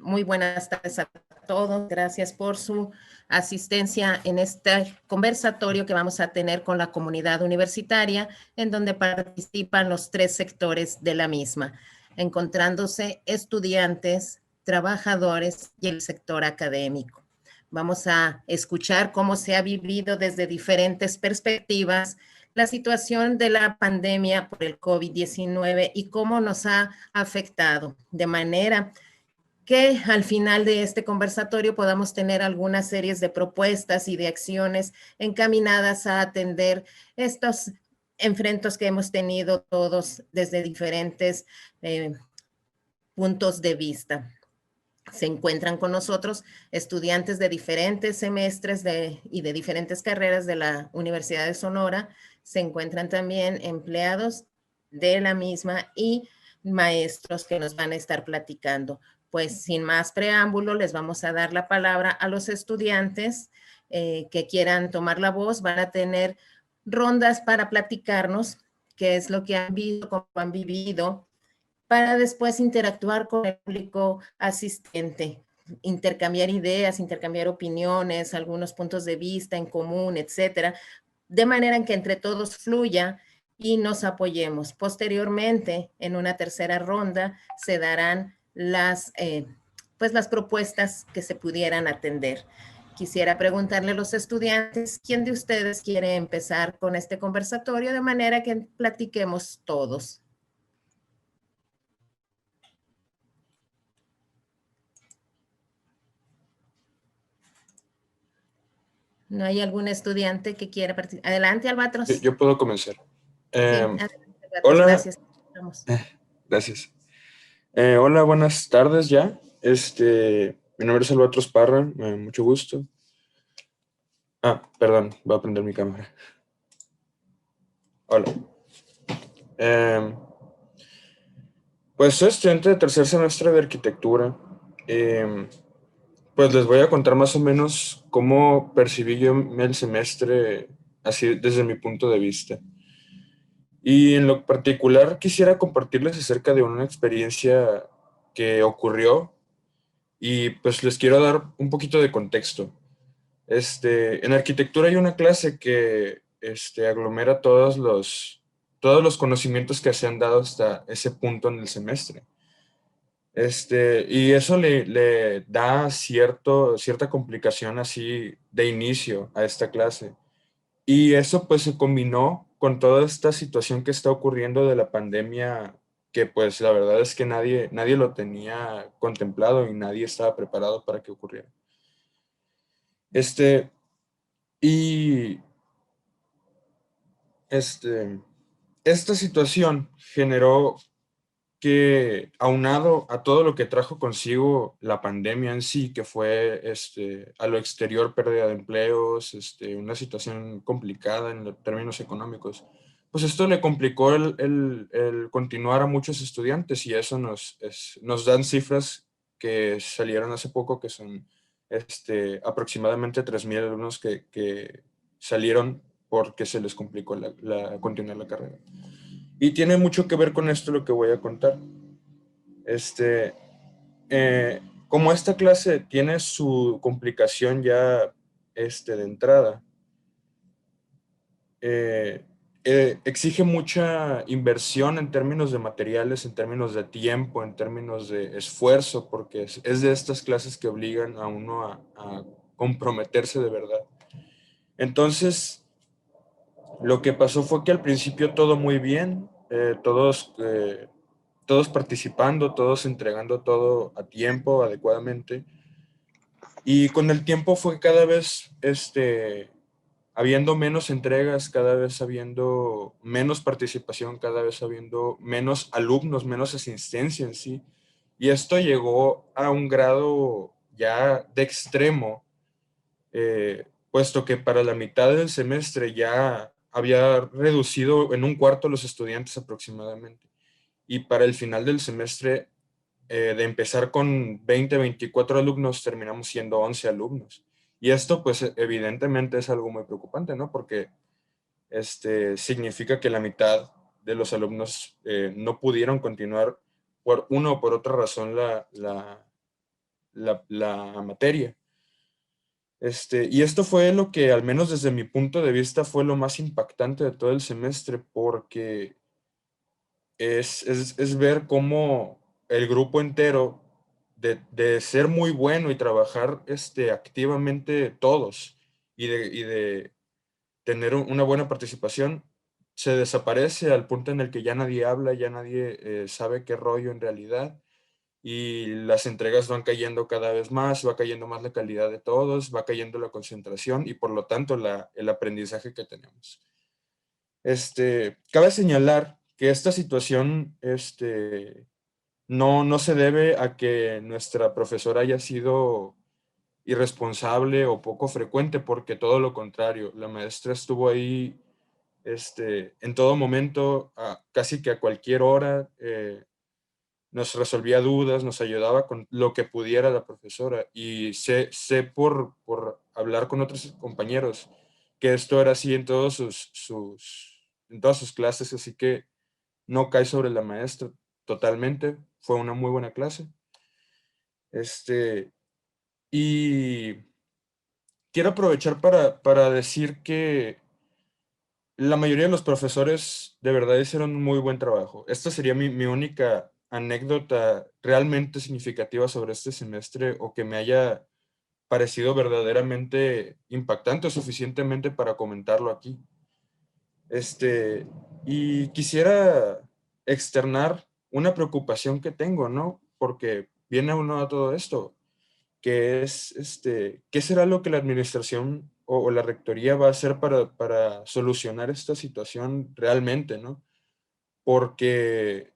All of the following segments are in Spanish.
Muy buenas tardes a todos. Gracias por su asistencia en este conversatorio que vamos a tener con la comunidad universitaria, en donde participan los tres sectores de la misma, encontrándose estudiantes, trabajadores y el sector académico. Vamos a escuchar cómo se ha vivido desde diferentes perspectivas la situación de la pandemia por el COVID-19 y cómo nos ha afectado, de manera que al final de este conversatorio podamos tener algunas series de propuestas y de acciones encaminadas a atender estos enfrentos que hemos tenido todos desde diferentes puntos de vista. Se encuentran con nosotros estudiantes de diferentes semestres y de diferentes carreras de la Universidad de Sonora. Se encuentran también empleados de la misma y maestros que nos van a estar platicando. Pues sin más preámbulo, les vamos a dar la palabra a los estudiantes que quieran tomar la voz. Van a tener rondas para platicarnos qué es lo que han visto, cómo han vivido, para después interactuar con el público asistente, intercambiar ideas, intercambiar opiniones, algunos puntos de vista en común, etcétera, de manera en que entre todos fluya y nos apoyemos. Posteriormente, en una tercera ronda, se darán pues las propuestas que se pudieran atender. Quisiera preguntarle a los estudiantes, ¿quién de ustedes quiere empezar con este conversatorio de manera que platiquemos todos? ¿No hay algún estudiante que quiera participar? Adelante, Albatros. Yo puedo comenzar. Sí, adelante, Albatros. Hola. Gracias. Gracias. Hola, buenas tardes ya. Mi nombre es Albatros Parra, mucho gusto. Perdón, voy a prender mi cámara. Hola. Pues soy estudiante de tercer semestre de arquitectura. Pues les voy a contar más o menos cómo percibí yo el semestre, así desde mi punto de vista. Y en lo particular quisiera compartirles acerca de una experiencia que ocurrió y pues les quiero dar un poquito de contexto. En arquitectura hay una clase que aglomera todos los conocimientos que se han dado hasta ese punto en el semestre. Y eso le da cierta complicación así de inicio a esta clase. Y eso pues se combinó con toda esta situación que está ocurriendo de la pandemia, que pues la verdad es que nadie lo tenía contemplado y nadie estaba preparado para que ocurriera. Y esta situación generó que, aunado a todo lo que trajo consigo la pandemia en sí, que fue a lo exterior pérdida de empleos, una situación complicada en términos económicos, pues esto le complicó el continuar a muchos estudiantes y eso nos dan cifras que salieron hace poco, que son aproximadamente 3,000 alumnos que salieron porque se les complicó continuar la carrera. Y tiene mucho que ver con esto lo que voy a contar. Como esta clase tiene su complicación ya de entrada, exige mucha inversión en términos de materiales, en términos de tiempo, en términos de esfuerzo, porque es de estas clases que obligan a uno a comprometerse de verdad. Entonces, lo que pasó fue que al principio todo muy bien, todos participando, todos entregando todo a tiempo, adecuadamente. Y con el tiempo fue cada vez habiendo menos entregas, cada vez habiendo menos participación, cada vez habiendo menos alumnos, menos asistencia en sí. Y esto llegó a un grado ya de extremo, puesto que para la mitad del semestre ya había reducido en un cuarto los estudiantes aproximadamente. Y para el final del semestre, de empezar con 20, 24 alumnos, terminamos siendo 11 alumnos. Y esto, pues, evidentemente es algo muy preocupante, ¿no? Porque significa que la mitad de los alumnos no pudieron continuar por una o por otra razón la materia. Y esto fue lo que, al menos desde mi punto de vista, fue lo más impactante de todo el semestre, porque es ver cómo el grupo entero, de ser muy bueno y trabajar activamente todos, y de tener una buena participación, se desaparece al punto en el que ya nadie habla, ya nadie sabe qué rollo en realidad, y las entregas van cayendo cada vez más, va cayendo más la calidad de todos, va cayendo la concentración y por lo tanto el aprendizaje que tenemos. Cabe señalar que esta situación no se debe a que nuestra profesora haya sido irresponsable o poco frecuente, porque todo lo contrario, la maestra estuvo ahí en todo momento, casi que a cualquier hora, nos resolvía dudas, nos ayudaba con lo que pudiera la profesora. Y sé por hablar con otros compañeros que esto era así en en todas sus clases, así que no cae sobre la maestra totalmente. Fue una muy buena clase. Y quiero aprovechar para decir que la mayoría de los profesores de verdad hicieron un muy buen trabajo. Esta sería mi única anécdota realmente significativa sobre este semestre, o que me haya parecido verdaderamente impactante o suficientemente para comentarlo aquí. Y quisiera externar una preocupación que tengo, ¿no? Porque viene uno a todo esto, que es, ¿qué será lo que la administración o la rectoría va a hacer para solucionar esta situación realmente, ¿no? Porque,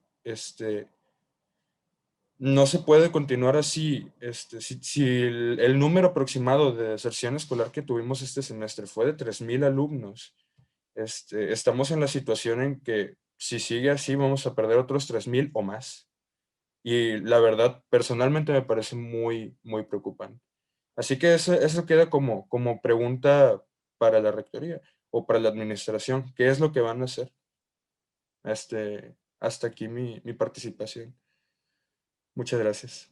no se puede continuar así. Si el número aproximado de deserción escolar que tuvimos este semestre fue de 3,000 alumnos, estamos en la situación en que si sigue así vamos a perder otros 3,000 o más. Y la verdad, personalmente me parece muy, muy preocupante. Así que eso queda como pregunta para la rectoría o para la administración. ¿Qué es lo que van a hacer? Hasta aquí mi participación. Muchas gracias.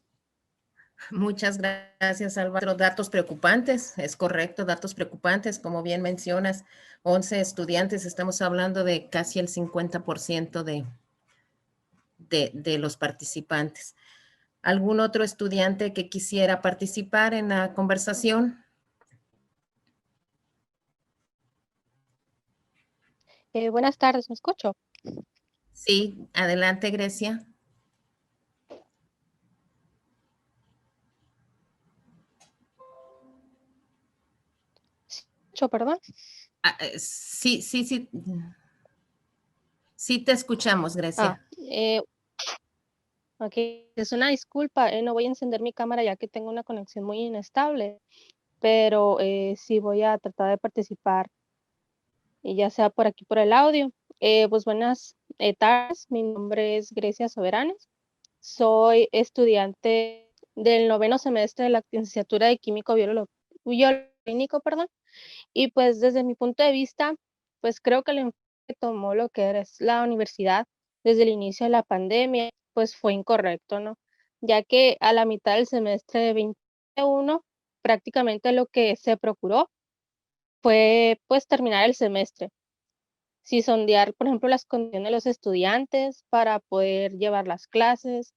Muchas gracias, Álvaro. Datos preocupantes, es correcto, datos preocupantes, como bien mencionas, 11 estudiantes, estamos hablando de casi el 50% de los participantes. ¿Algún otro estudiante que quisiera participar en la conversación? Buenas tardes, ¿me escucho? Sí, adelante, Grecia. Perdón. Sí, sí, sí. Sí te escuchamos, Grecia. Ok, es una disculpa, no voy a encender mi cámara ya que tengo una conexión muy inestable, pero sí voy a tratar de participar, y ya sea por aquí por el audio. Pues buenas tardes, mi nombre es Grecia Soberanes, soy estudiante del 9º semestre de la licenciatura de Químico Bioclínico, perdón, y pues desde mi punto de vista, pues creo que el enfoque que tomó lo que es la universidad desde el inicio de la pandemia, pues fue incorrecto, ¿no? Ya que a la mitad del semestre de 21, prácticamente lo que se procuró fue pues terminar el semestre, sí sondear, por ejemplo, las condiciones de los estudiantes para poder llevar las clases,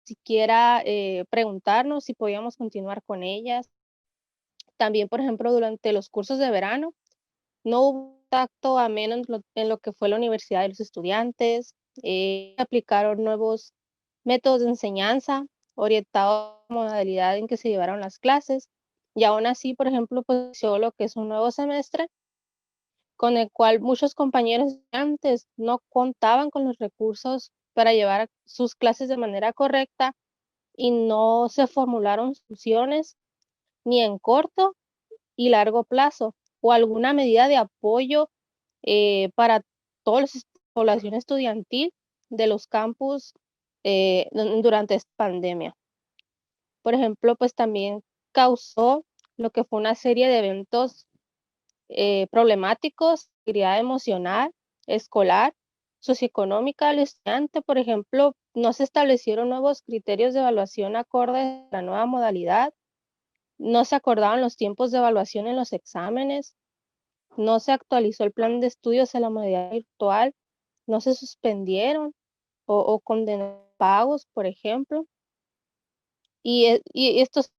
siquiera preguntarnos si podíamos continuar con ellas. También, por ejemplo, durante los cursos de verano, no hubo contacto ameno en lo que fue la universidad de los estudiantes, aplicaron nuevos métodos de enseñanza orientados a la modalidad en que se llevaron las clases, y aún así, por ejemplo, pues inició lo que es un nuevo semestre, con el cual muchos compañeros estudiantes no contaban con los recursos para llevar sus clases de manera correcta, y no se formularon soluciones ni en corto y largo plazo, o alguna medida de apoyo para toda la población estudiantil de los campus durante esta pandemia. Por ejemplo, pues también causó lo que fue una serie de eventos problemáticos, actividad emocional, escolar, socioeconómica del estudiante, por ejemplo, no se establecieron nuevos criterios de evaluación acorde a la nueva modalidad, no se acordaron los tiempos de evaluación en los exámenes, no se actualizó el plan de estudios a la modalidad virtual, no se suspendieron o condenaron pagos, por ejemplo. Y estos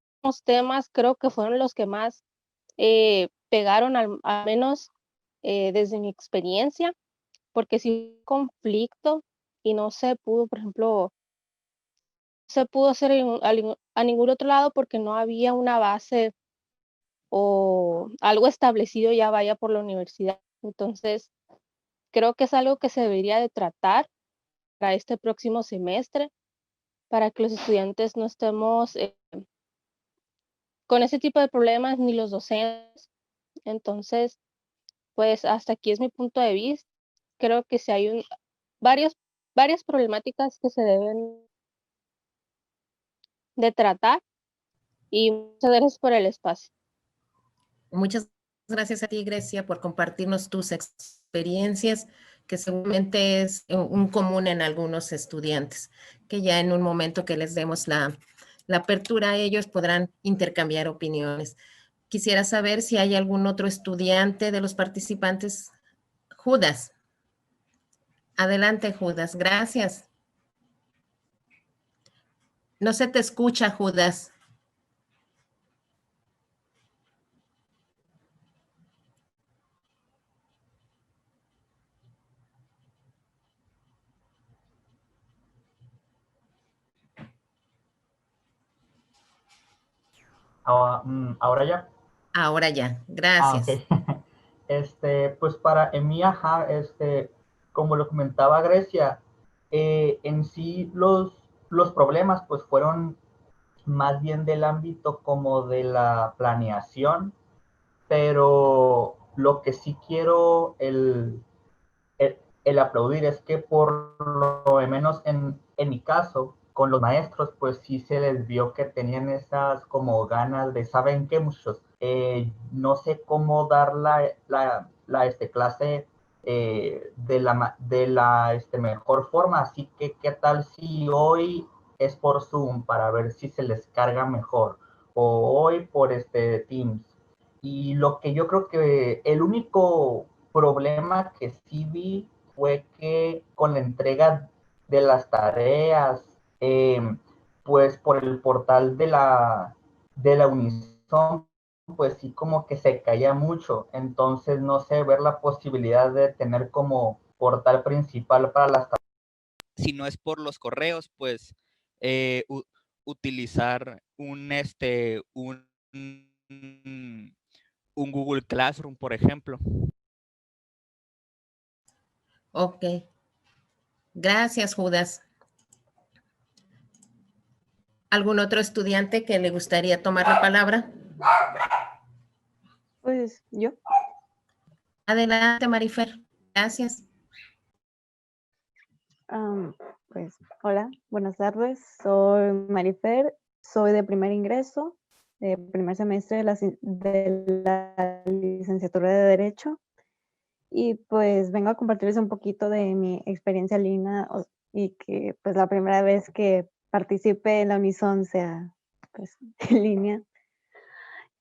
temas creo que fueron los que más pegaron, al menos desde mi experiencia, porque si hubo conflicto y no se pudo, por ejemplo, se pudo hacer a ningún otro lado porque no había una base o algo establecido ya vaya por la universidad. Entonces, creo que es algo que se debería de tratar para este próximo semestre, para que los estudiantes no estemos con ese tipo de problemas, ni los docentes. Entonces, pues hasta aquí es mi punto de vista. Creo que si hay varios, varias problemáticas que se deben de tratar, y muchas gracias por el espacio. Muchas gracias a ti, Grecia, por compartirnos tus experiencias, que seguramente es un común en algunos estudiantes, que ya en un momento que les demos la apertura, ellos podrán intercambiar opiniones. Quisiera saber si hay algún otro estudiante de los participantes. Judas. Adelante, Judas. Gracias. No se te escucha, Judas. Ahora ya. Ahora ya. Ah, Gracias. ok. Pues para mí, como lo comentaba Grecia, en sí los problemas pues fueron más bien del ámbito como de la planeación, pero lo que sí quiero el aplaudir es que por lo menos en mi caso, con los maestros, pues sí se les vio que tenían esas como ganas de, ¿saben qué, muchachos? No sé cómo dar la clase de la mejor forma, así que ¿qué tal si hoy es por Zoom para ver si se les carga mejor? O hoy por Teams. Y lo que yo creo que el único problema que sí vi fue que con la entrega de las tareas, pues por el portal de la Unison, pues sí como que se caía mucho. Entonces, no sé, ver la posibilidad de tener como portal principal para las tareas. Si no es por los correos, pues utilizar un Google Classroom, por ejemplo. Ok. Gracias, Judas. ¿Algún otro estudiante que le gustaría tomar la palabra? Pues yo. Adelante, Marifer. Gracias. Pues hola, buenas tardes. Soy Marifer, soy de primer ingreso, de primer semestre de la licenciatura de Derecho. Y pues vengo a compartirles un poquito de mi experiencia en línea y que pues la primera vez que participé en la Unison sea pues en línea.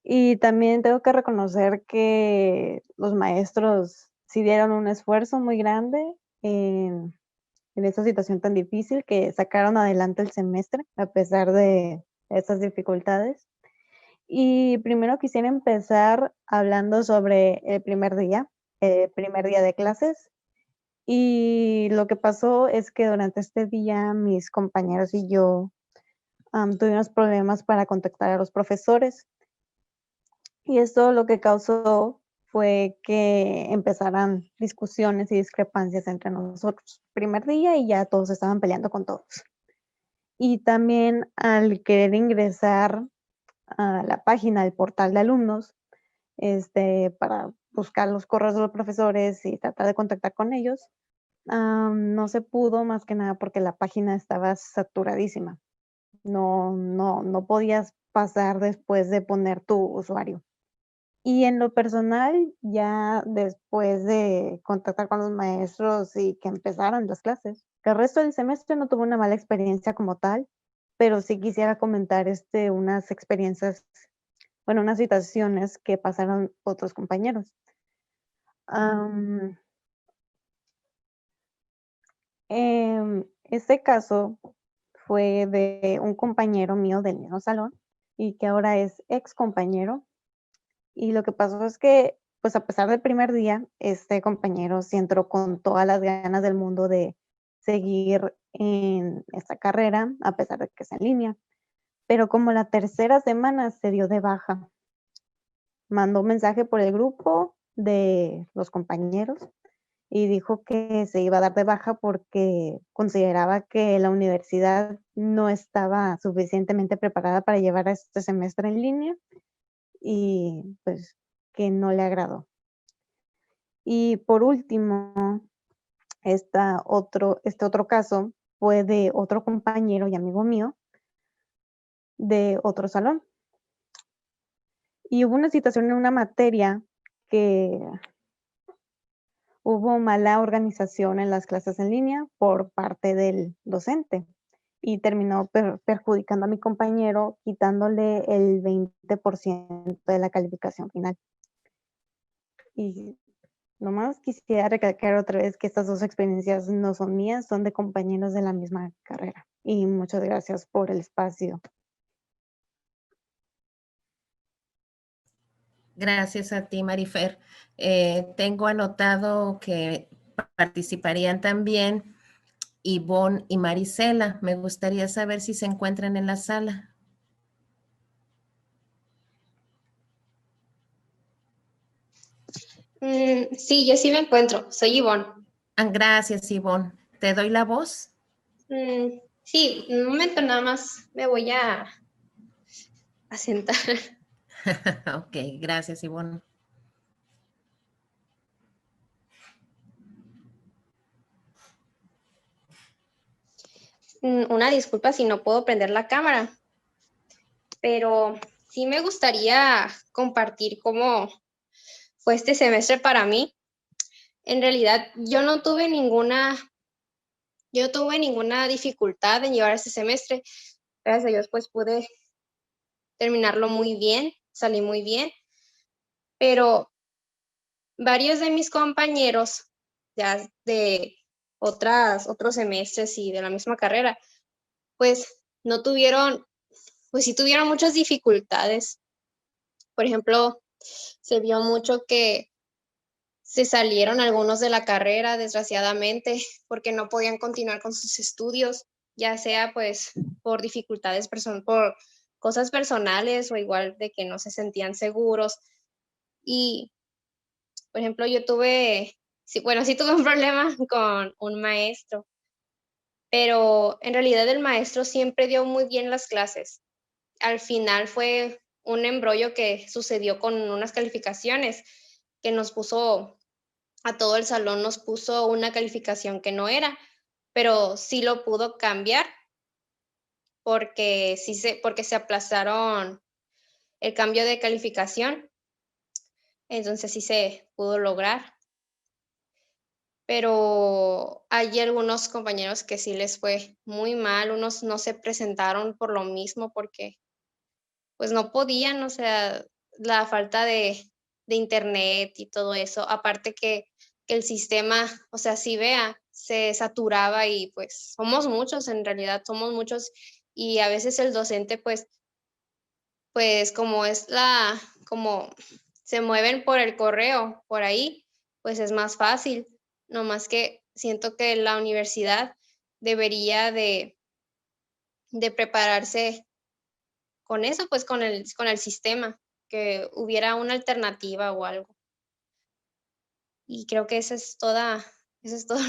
Y también tengo que reconocer que los maestros sí dieron un esfuerzo muy grande en esta situación tan difícil, que sacaron adelante el semestre a pesar de estas dificultades. Y primero quisiera empezar hablando sobre el primer día de clases. Y lo que pasó es que durante este día mis compañeros y yo tuvimos problemas para contactar a los profesores. Y esto lo que causó fue que empezaran discusiones y discrepancias entre nosotros. Primer día y ya todos estaban peleando con todos. Y también al querer ingresar a la página del portal de alumnos, para buscar los correos de los profesores y tratar de contactar con ellos, no se pudo, más que nada porque la página estaba saturadísima. No podías pasar después de poner tu usuario. Y en lo personal, ya después de contactar con los maestros y que empezaron las clases, que el resto del semestre no tuve una mala experiencia como tal, pero sí quisiera comentar unas experiencias, bueno, unas situaciones que pasaron otros compañeros. Am, este caso fue de un compañero mío del mismo salón y que ahora es ex compañero. Y lo que pasó es que, pues a pesar del primer día, este compañero sí entró con todas las ganas del mundo de seguir en esta carrera, a pesar de que es en línea. Pero como la tercera semana se dio de baja, mandó un mensaje por el grupo de los compañeros y dijo que se iba a dar de baja porque consideraba que la universidad no estaba suficientemente preparada para llevar a este semestre en línea y pues que no le agradó. Y por último, este otro caso fue de otro compañero y amigo mío de otro salón. Y hubo una situación en una materia que hubo mala organización en las clases en línea por parte del docente y terminó perjudicando a mi compañero, quitándole el 20% de la calificación final. Y nomás quisiera recalcar otra vez que estas dos experiencias no son mías, son de compañeros de la misma carrera. Y muchas gracias por el espacio. Gracias a ti, Marifer. Tengo anotado que participarían también Ivonne y Marisela. Me gustaría saber si se encuentran en la sala. Sí, yo sí me encuentro. Soy Ivonne. Gracias, Ivonne. ¿Te doy la voz? Sí, un momento nada más me voy a sentar. Ok, gracias, Ivonne. Una disculpa si no puedo prender la cámara, pero sí me gustaría compartir cómo fue este semestre para mí. En realidad, yo no tuve ninguna dificultad en llevar este semestre. Gracias a Dios, pues pude terminarlo muy bien, salí muy bien, pero varios de mis compañeros ya de otros semestres y de la misma carrera, pues no tuvieron, pues sí tuvieron muchas dificultades. Por ejemplo, se vio mucho que se salieron algunos de la carrera, desgraciadamente, porque no podían continuar con sus estudios, ya sea pues por dificultades, por cosas personales o igual de que no se sentían seguros. Y, por ejemplo, yo sí tuve un problema con un maestro, pero en realidad el maestro siempre dio muy bien las clases. Al final fue un embrollo que sucedió con unas calificaciones que nos puso a todo el salón, nos puso una calificación que no era, pero sí lo pudo cambiar porque se aplazaron el cambio de calificación, entonces sí se pudo lograr. Pero hay algunos compañeros que sí les fue muy mal, unos no se presentaron por lo mismo porque pues no podían, o sea, la falta de internet y todo eso, aparte que el sistema, o sea, si vea, se saturaba y pues somos muchos, en realidad somos muchos y a veces el docente pues como se mueven por el correo, por ahí, pues es más fácil, no más que siento que la universidad debería de prepararse con eso, pues con el sistema, que hubiera una alternativa o algo. Y creo que eso es todo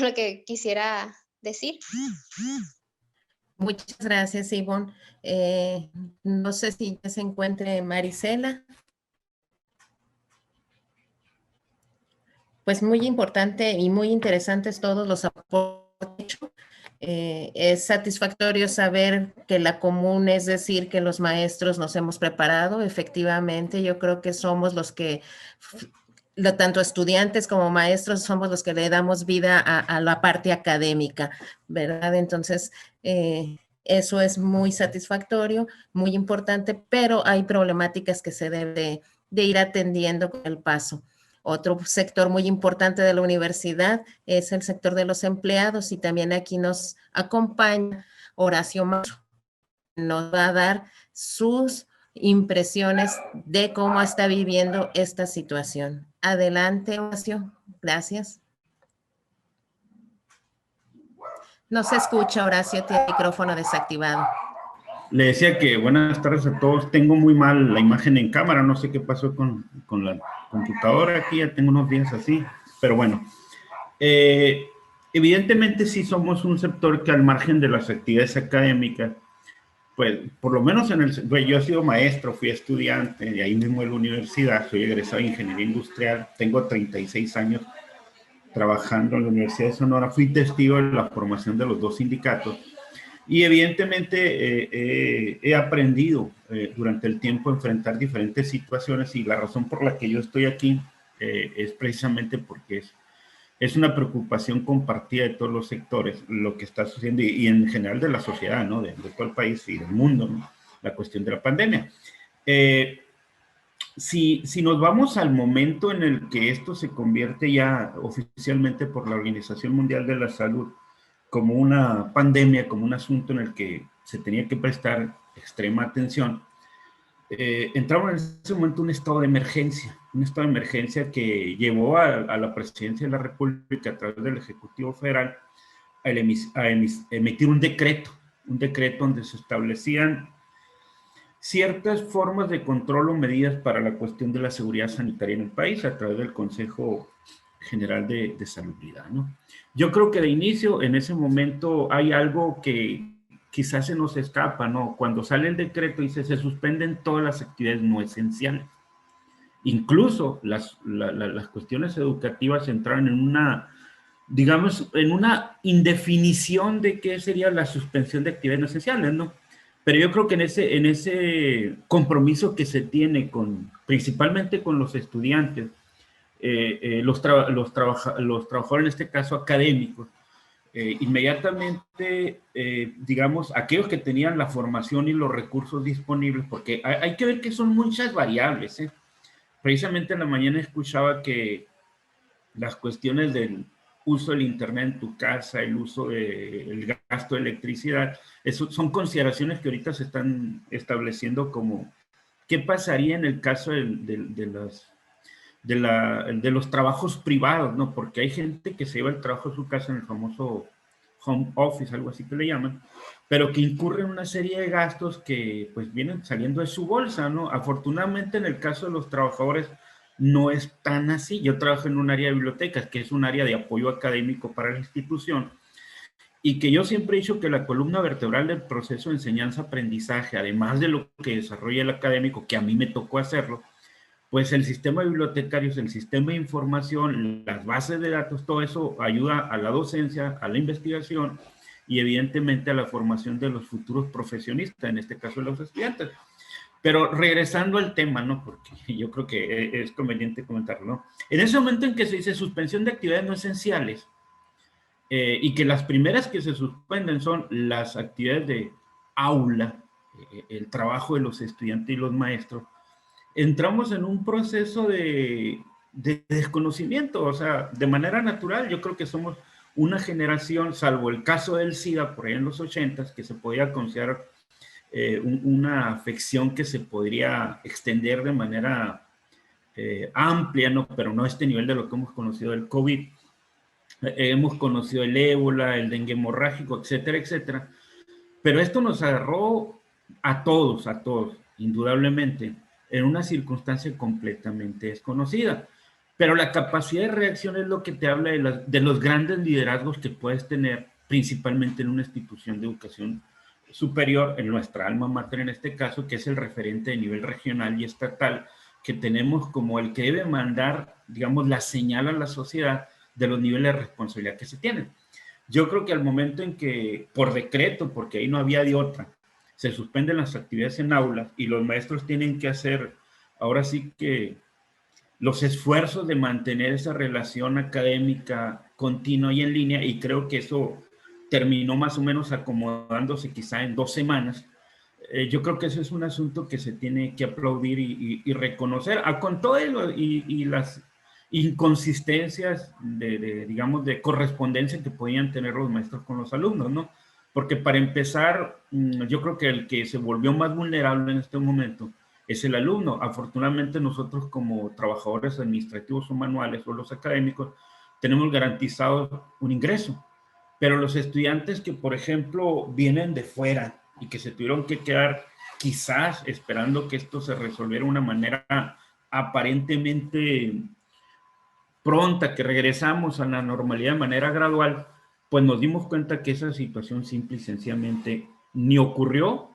lo que quisiera decir. Muchas gracias, Ivonne. No sé si ya se encuentre Marisela. Pues muy importante y muy interesantes todos los aportes. Es satisfactorio saber que la común es decir que los maestros nos hemos preparado. Efectivamente, yo creo que somos los que, tanto estudiantes como maestros, somos los que le damos vida a la parte académica, ¿verdad? Entonces, eso es muy satisfactorio, muy importante, pero hay problemáticas que se debe de ir atendiendo con el paso. Otro sector muy importante de la universidad es el sector de los empleados, y también aquí nos acompaña Horacio Mazo. Nos va a dar sus impresiones de cómo está viviendo esta situación. Adelante, Horacio. Gracias. No se escucha, Horacio, tiene el micrófono desactivado. Le decía que buenas tardes a todos. Tengo muy mal la imagen en cámara, no sé qué pasó con la computadora aquí, ya tengo unos días así, pero bueno. Evidentemente sí somos un sector que al margen de las actividades académicas, pues por lo menos yo he sido maestro, fui estudiante, y ahí mismo en la universidad, soy egresado de Ingeniería Industrial, tengo 36 años trabajando en la Universidad de Sonora, fui testigo de la formación de los dos sindicatos. Y evidentemente he aprendido durante el tiempo a enfrentar diferentes situaciones, y la razón por la que yo estoy aquí es precisamente porque es una preocupación compartida de todos los sectores lo que está sucediendo y en general de la sociedad, ¿no? De todo el país y del mundo, ¿no? La cuestión de la pandemia. Si nos vamos al momento en el que esto se convierte ya oficialmente por la Organización Mundial de la Salud como una pandemia, como un asunto en el que se tenía que prestar extrema atención, entramos en ese momento un estado de emergencia que llevó a la Presidencia de la República a través del Ejecutivo Federal a emitir un decreto donde se establecían ciertas formas de control o medidas para la cuestión de la seguridad sanitaria en el país a través del Consejo General de Salubridad, ¿no? Yo creo que de inicio, en ese momento, hay algo que quizás se nos escapa, ¿no? Cuando sale el decreto dice, se suspenden todas las actividades no esenciales. Incluso las cuestiones educativas entraron en una, digamos, en una indefinición de qué sería la suspensión de actividades no esenciales, ¿no? Pero yo creo que en ese compromiso que se tiene principalmente con los estudiantes, los trabajadores, en este caso académicos, inmediatamente, digamos, aquellos que tenían la formación y los recursos disponibles, porque hay que ver que son muchas variables, ¿eh? Precisamente en la mañana escuchaba que las cuestiones del uso del internet en tu casa, el uso del gasto de electricidad, eso son consideraciones que ahorita se están estableciendo como qué pasaría en el caso de los trabajos privados, ¿no? Porque hay gente que se lleva el trabajo a su casa en el famoso home office, algo así que le llaman, pero que incurre en una serie de gastos que pues vienen saliendo de su bolsa, ¿no? Afortunadamente en el caso de los trabajadores no es tan así. Yo trabajo en un área de bibliotecas, que es un área de apoyo académico para la institución, y que yo siempre he dicho que la columna vertebral del proceso de enseñanza-aprendizaje, además de lo que desarrolla el académico, que a mí me tocó hacerlo, pues el sistema de bibliotecarios, el sistema de información, las bases de datos, todo eso ayuda a la docencia, a la investigación y evidentemente a la formación de los futuros profesionistas, en este caso de los estudiantes. Pero regresando al tema, ¿no? Porque yo creo que es conveniente comentarlo, ¿no? En ese momento en que se dice suspensión de actividades no esenciales, y que las primeras que se suspenden son las actividades de aula, el trabajo de los estudiantes y los maestros, entramos en un proceso de desconocimiento, o sea, de manera natural. Yo creo que somos una generación, salvo el caso del SIDA por ahí en los 80s, que se podía considerar una afección que se podría extender de manera amplia, ¿no? Pero no a este nivel de lo que hemos conocido del COVID. Hemos conocido el ébola, el dengue hemorrágico, etcétera, etcétera. Pero esto nos agarró a todos, indudablemente, en una circunstancia completamente desconocida. Pero la capacidad de reacción es lo que te habla de los grandes liderazgos que puedes tener, principalmente en una institución de educación superior, en nuestra alma mater en este caso, que es el referente de nivel regional y estatal, que tenemos como el que debe mandar, digamos, la señal a la sociedad de los niveles de responsabilidad que se tienen. Yo creo que al momento en que, por decreto, porque ahí no había de otra, se suspenden las actividades en aulas y los maestros tienen que hacer, ahora sí que los esfuerzos de mantener esa relación académica continua y en línea, y creo que eso terminó más o menos acomodándose quizá en 2 semanas. Yo creo que eso es un asunto que se tiene que aplaudir y reconocer, con todo y las inconsistencias digamos, de correspondencia que podían tener los maestros con los alumnos, ¿no? Porque para empezar, yo creo que el que se volvió más vulnerable en este momento es el alumno. Afortunadamente nosotros como trabajadores administrativos o manuales o los académicos tenemos garantizado un ingreso, pero los estudiantes que, por ejemplo, vienen de fuera y que se tuvieron que quedar quizás esperando que esto se resolviera de una manera aparentemente pronta, que regresamos a la normalidad de manera gradual, pues nos dimos cuenta que esa situación simple y sencillamente ni ocurrió,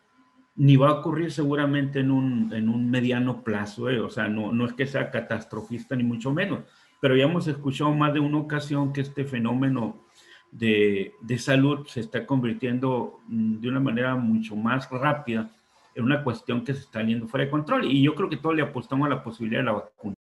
ni va a ocurrir seguramente en un mediano plazo, o sea, no es que sea catastrofista ni mucho menos, pero ya hemos escuchado más de una ocasión que este fenómeno de salud se está convirtiendo de una manera mucho más rápida en una cuestión que se está yendo fuera de control, y yo creo que todos le apostamos a la posibilidad de la vacuna.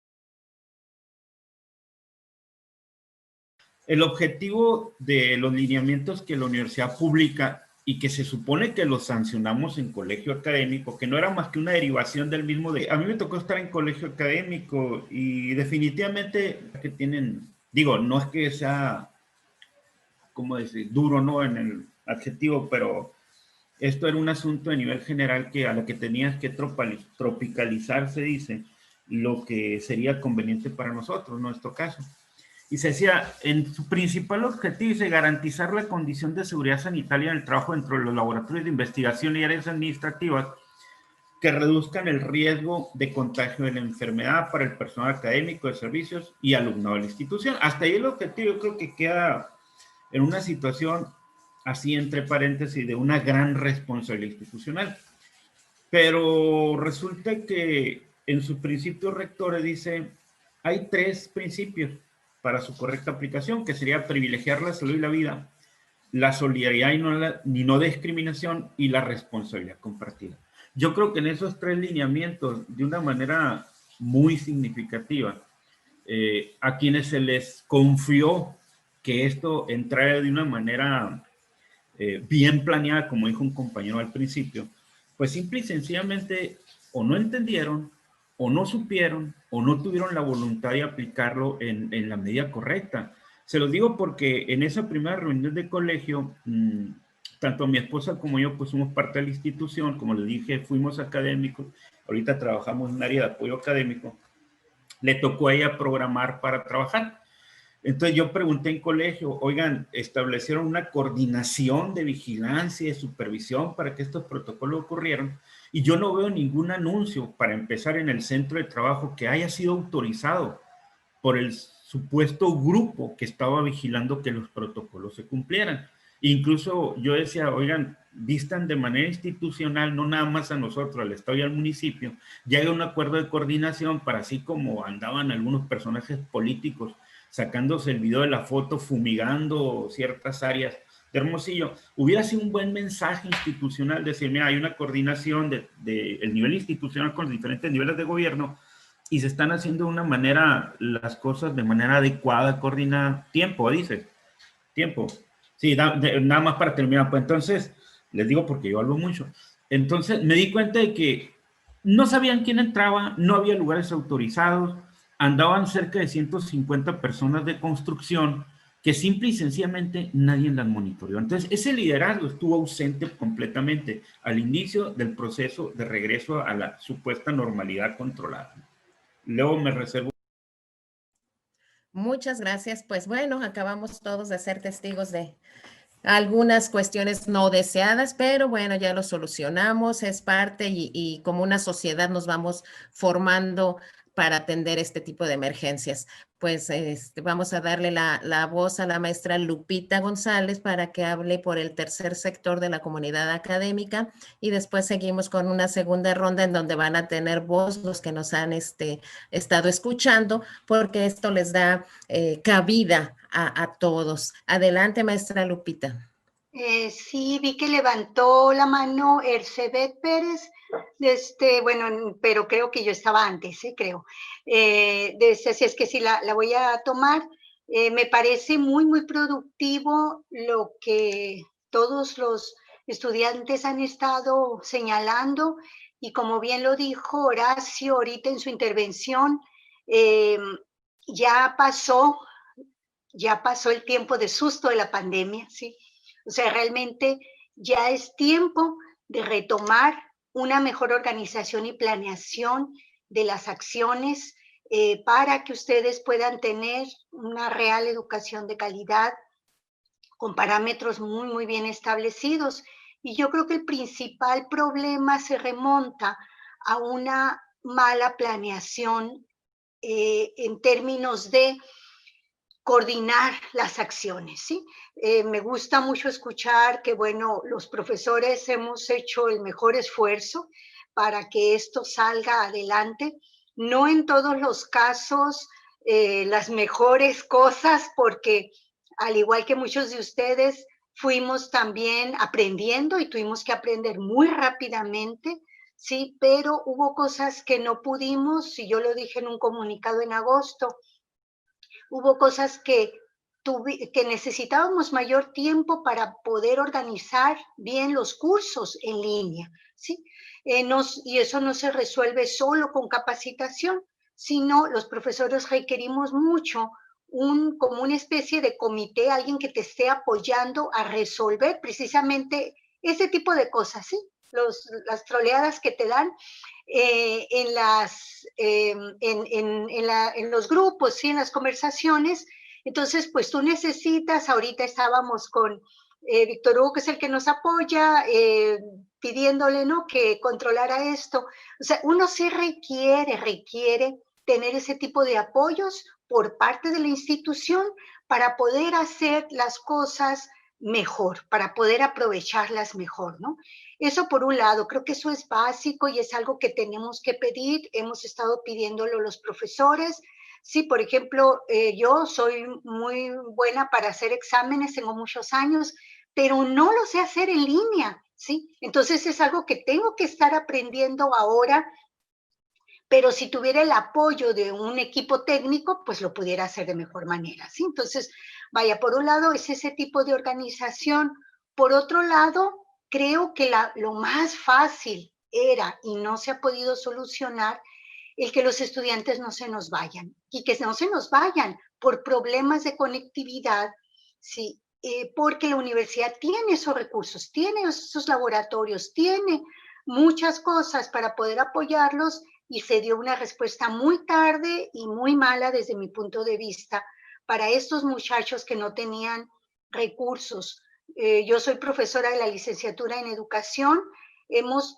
El objetivo de los lineamientos que la universidad publica y que se supone que los sancionamos en colegio académico, que no era más que una derivación del mismo de... A mí me tocó estar en colegio académico y definitivamente que tienen... Digo, no es que sea, ¿cómo decir?, duro, ¿no?, en el adjetivo, pero esto era un asunto a nivel general que a la que tenías que tropicalizar, se dice, lo que sería conveniente para nosotros, nuestro caso. Y se decía, en su principal objetivo es garantizar la condición de seguridad sanitaria en el trabajo dentro de los laboratorios de investigación y áreas administrativas que reduzcan el riesgo de contagio de la enfermedad para el personal académico de servicios y alumnado de la institución. Hasta ahí el objetivo yo creo que queda en una situación así entre paréntesis de una gran responsabilidad institucional. Pero resulta que en sus principios rectores dice, hay 3 principios para su correcta aplicación, que sería privilegiar la salud y la vida, la solidaridad y no discriminación, y la responsabilidad compartida. Yo creo que en esos 3 lineamientos, de una manera muy significativa, a quienes se les confió que esto entrara de una manera bien planeada, como dijo un compañero al principio, pues simple y sencillamente o no entendieron, o no supieron, o no tuvieron la voluntad de aplicarlo en la medida correcta. Se los digo porque en esa primera reunión de colegio, tanto mi esposa como yo, pues somos parte de la institución, como les dije, fuimos académicos, ahorita trabajamos en un área de apoyo académico, le tocó a ella programar para trabajar. Entonces yo pregunté en colegio, oigan, ¿establecieron una coordinación de vigilancia y de supervisión para que estos protocolos ocurrieran? Y yo no veo ningún anuncio, para empezar, en el centro de trabajo que haya sido autorizado por el supuesto grupo que estaba vigilando que los protocolos se cumplieran. Incluso yo decía, oigan, vistan de manera institucional, no nada más a nosotros, al Estado y al municipio, ya hay un acuerdo de coordinación para, así como andaban algunos personajes políticos sacándose el video de la foto, fumigando ciertas áreas de Hermosillo, hubiera sido un buen mensaje institucional, decir, mira, hay una coordinación del nivel institucional con los diferentes niveles de gobierno y se están haciendo de una manera las cosas de manera adecuada, coordinada. Tiempo, dices. Tiempo. Sí, nada más para terminar. Pues entonces, les digo porque yo hablo mucho. Entonces me di cuenta de que no sabían quién entraba, no había lugares autorizados, andaban cerca de 150 personas de construcción que simple y sencillamente nadie las monitoreó. Entonces, ese liderazgo estuvo ausente completamente al inicio del proceso de regreso a la supuesta normalidad controlada. Luego me reservo. Muchas gracias. Pues bueno, acabamos todos de ser testigos de algunas cuestiones no deseadas, pero bueno, ya lo solucionamos, es parte y como una sociedad nos vamos formando para atender este tipo de emergencias. Pues vamos a darle la voz a la maestra Lupita González para que hable por el tercer sector de la comunidad académica y después seguimos con una segunda ronda en donde van a tener voz los que nos han estado escuchando, porque esto les da cabida a todos. Adelante, maestra Lupita. Sí, vi que levantó la mano Ercebet Pérez, bueno, pero creo que yo estaba antes, creo. Así es que sí, la voy a tomar. Me parece muy, muy productivo lo que todos los estudiantes han estado señalando y como bien lo dijo Horacio ahorita en su intervención, ya pasó el tiempo de susto de la pandemia, ¿sí? O sea, realmente ya es tiempo de retomar una mejor organización y planeación de las acciones para que ustedes puedan tener una real educación de calidad con parámetros muy, muy bien establecidos. Y yo creo que el principal problema se remonta a una mala planeación en términos de coordinar las acciones, ¿sí? Me gusta mucho escuchar que, bueno, los profesores hemos hecho el mejor esfuerzo para que esto salga adelante. No en todos los casos las mejores cosas, porque al igual que muchos de ustedes, fuimos también aprendiendo y tuvimos que aprender muy rápidamente, ¿sí? Pero hubo cosas que no pudimos, y yo lo dije en un comunicado en agosto, hubo cosas que necesitábamos mayor tiempo para poder organizar bien los cursos en línea, ¿sí? Y eso no se resuelve solo con capacitación, sino los profesores requerimos mucho como una especie de comité, alguien que te esté apoyando a resolver precisamente ese tipo de cosas, ¿sí? Las troleadas que te dan en los grupos, ¿sí? En las conversaciones. Entonces, pues tú necesitas, ahorita estábamos con Víctor Hugo, que es el que nos apoya, pidiéndole, ¿no?, que controlara esto. O sea, uno sí requiere tener ese tipo de apoyos por parte de la institución para poder hacer las cosas mejor, para poder aprovecharlas mejor, ¿no? Eso por un lado, creo que eso es básico y es algo que tenemos que pedir, hemos estado pidiéndolo los profesores. Sí, por ejemplo, yo soy muy buena para hacer exámenes, tengo muchos años, pero no lo sé hacer en línea, ¿sí? Entonces es algo que tengo que estar aprendiendo ahora, pero si tuviera el apoyo de un equipo técnico, pues lo pudiera hacer de mejor manera, ¿sí? Entonces, vaya, por un lado es ese tipo de organización. Por otro lado, creo que lo más fácil era, y no se ha podido solucionar, el que los estudiantes no se nos vayan, y que no se nos vayan por problemas de conectividad, ¿sí? Porque la universidad tiene esos recursos, tiene esos laboratorios, tiene muchas cosas para poder apoyarlos, y se dio una respuesta muy tarde y muy mala desde mi punto de vista para estos muchachos que no tenían recursos. Yo soy profesora de la licenciatura en educación,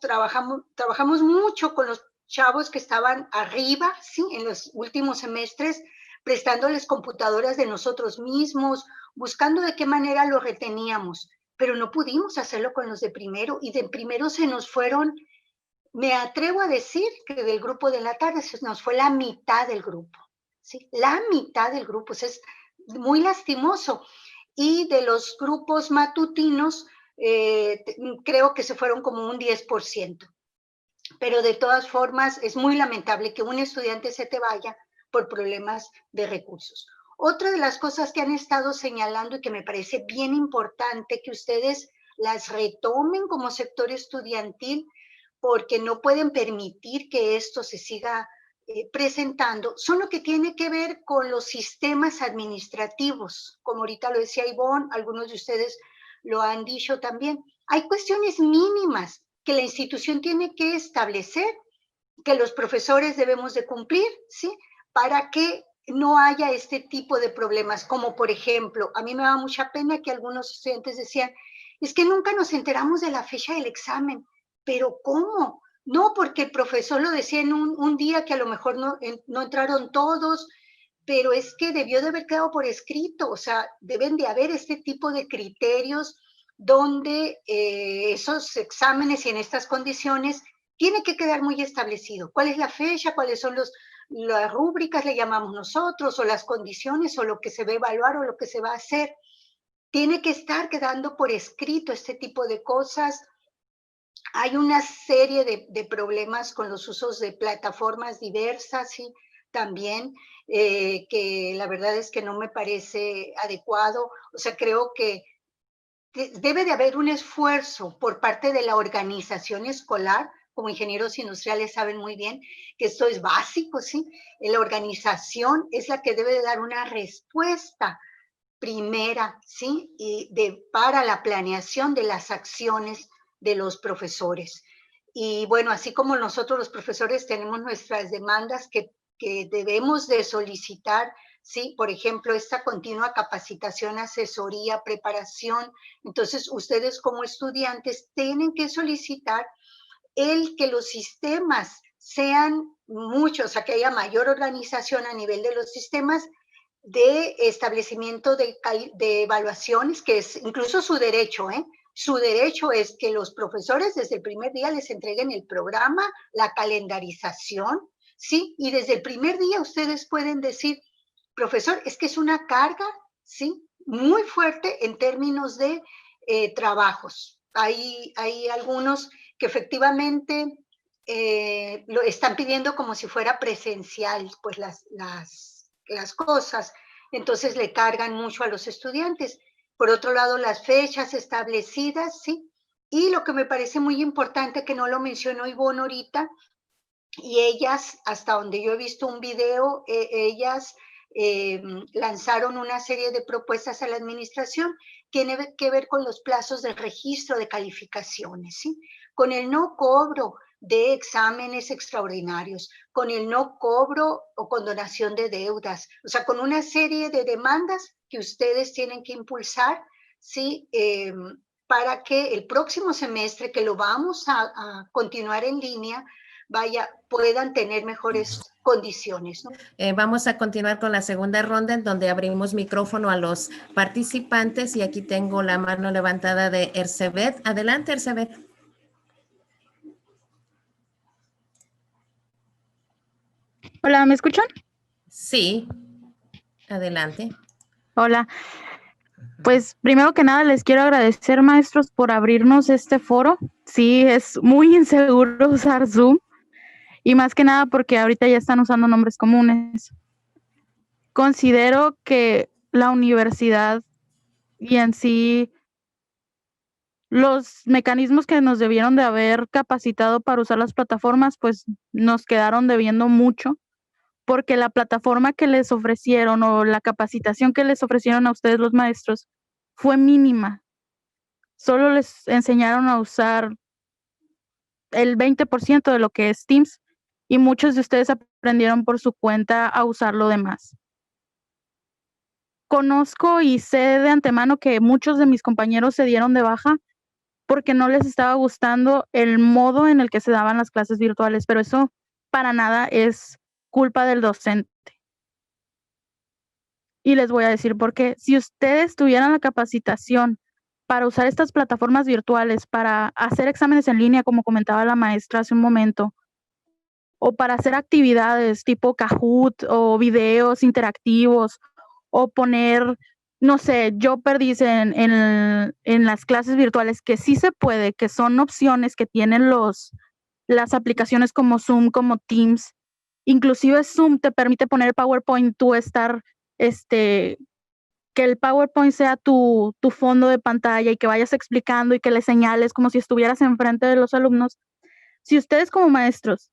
trabajamos mucho con los chavos que estaban arriba, ¿sí?, en los últimos semestres, prestándoles computadoras de nosotros mismos, buscando de qué manera lo reteníamos, pero no pudimos hacerlo con los de primero, y de primero se nos fueron, me atrevo a decir que del grupo de la tarde se nos fue la mitad del grupo, ¿sí? La mitad del grupo, o sea, es muy lastimoso. Y de los grupos matutinos, creo que se fueron como un 10%. Pero de todas formas es muy lamentable que un estudiante se te vaya por problemas de recursos. Otra de las cosas que han estado señalando y que me parece bien importante que ustedes las retomen como sector estudiantil, porque no pueden permitir que esto se siga presentando, son lo que tiene que ver con los sistemas administrativos, como ahorita lo decía Ivonne, algunos de ustedes lo han dicho también. Hay cuestiones mínimas que la institución tiene que establecer, que los profesores debemos de cumplir, ¿sí?, para que no haya este tipo de problemas, como por ejemplo, a mí me da mucha pena que algunos estudiantes decían, es que nunca nos enteramos de la fecha del examen, pero ¿cómo? No, porque el profesor lo decía en un día que a lo mejor no entraron todos, pero es que debió de haber quedado por escrito, o sea, deben de haber este tipo de criterios donde esos exámenes y en estas condiciones tiene que quedar muy establecido. ¿Cuál es la fecha? ¿Cuáles son las rúbricas, le llamamos nosotros, o las condiciones, o lo que se va a evaluar, o lo que se va a hacer? Tiene que estar quedando por escrito este tipo de cosas. Hay una serie de problemas con los usos de plataformas diversas, ¿sí? También, que la verdad es que no me parece adecuado. O sea, creo que debe de haber un esfuerzo por parte de la organización escolar. Como ingenieros industriales saben muy bien que esto es básico, ¿sí? La organización es la que debe de dar una respuesta primera, ¿sí? Para la planeación de las acciones de los profesores. Y bueno, así como nosotros los profesores tenemos nuestras demandas que debemos de solicitar, ¿sí? Por ejemplo, esta continua capacitación, asesoría, preparación. Entonces, ustedes como estudiantes tienen que solicitar el que los sistemas sean muchos, o sea, que haya mayor organización a nivel de los sistemas de establecimiento de evaluaciones, que es incluso su derecho, ¿eh? Su derecho es que los profesores desde el primer día les entreguen el programa, la calendarización, ¿sí? Y desde el primer día ustedes pueden decir, profesor, es que es una carga, ¿sí? Muy fuerte en términos de trabajos. Hay algunos que efectivamente lo están pidiendo como si fuera presencial, pues las cosas, entonces le cargan mucho a los estudiantes. Por otro lado, las fechas establecidas, ¿sí? Y lo que me parece muy importante, que no lo mencionó Ivonne ahorita, y ellas, hasta donde yo he visto un video, ellas lanzaron una serie de propuestas a la administración, tiene que ver con los plazos de registro de calificaciones, ¿sí? Con el no cobro de exámenes extraordinarios, con el no cobro o condonación de deudas, o sea, con una serie de demandas que ustedes tienen que impulsar, ¿sí? Para que el próximo semestre, que lo vamos a continuar en línea, puedan tener mejores condiciones, ¿no? Vamos a continuar con la segunda ronda, en donde abrimos micrófono a los participantes, y aquí tengo la mano levantada de Ercebet. Adelante, Ercebet. Hola, ¿me escuchan? Sí, adelante. Hola. Pues primero que nada les quiero agradecer, maestros, por abrirnos este foro. Sí, es muy inseguro usar Zoom, y más que nada porque ahorita ya están usando nombres comunes. Considero que la universidad y en sí los mecanismos que nos debieron de haber capacitado para usar las plataformas, pues nos quedaron debiendo mucho, porque la plataforma que les ofrecieron o la capacitación que les ofrecieron a ustedes los maestros fue mínima. Solo les enseñaron a usar el 20% de lo que es Teams, y muchos de ustedes aprendieron por su cuenta a usar lo demás. Conozco y sé de antemano que muchos de mis compañeros se dieron de baja porque no les estaba gustando el modo en el que se daban las clases virtuales, pero eso para nada es culpa del docente. Y les voy a decir por qué. Si ustedes tuvieran la capacitación para usar estas plataformas virtuales, para hacer exámenes en línea, como comentaba la maestra hace un momento, o para hacer actividades tipo Kahoot o videos interactivos, o poner, no sé, Jeopardy en las clases virtuales, que sí se puede, que son opciones que tienen las aplicaciones como Zoom, como Teams. Inclusive Zoom te permite poner PowerPoint, tú estar, que el PowerPoint sea tu fondo de pantalla y que vayas explicando y que le señales como si estuvieras enfrente de los alumnos. Si ustedes como maestros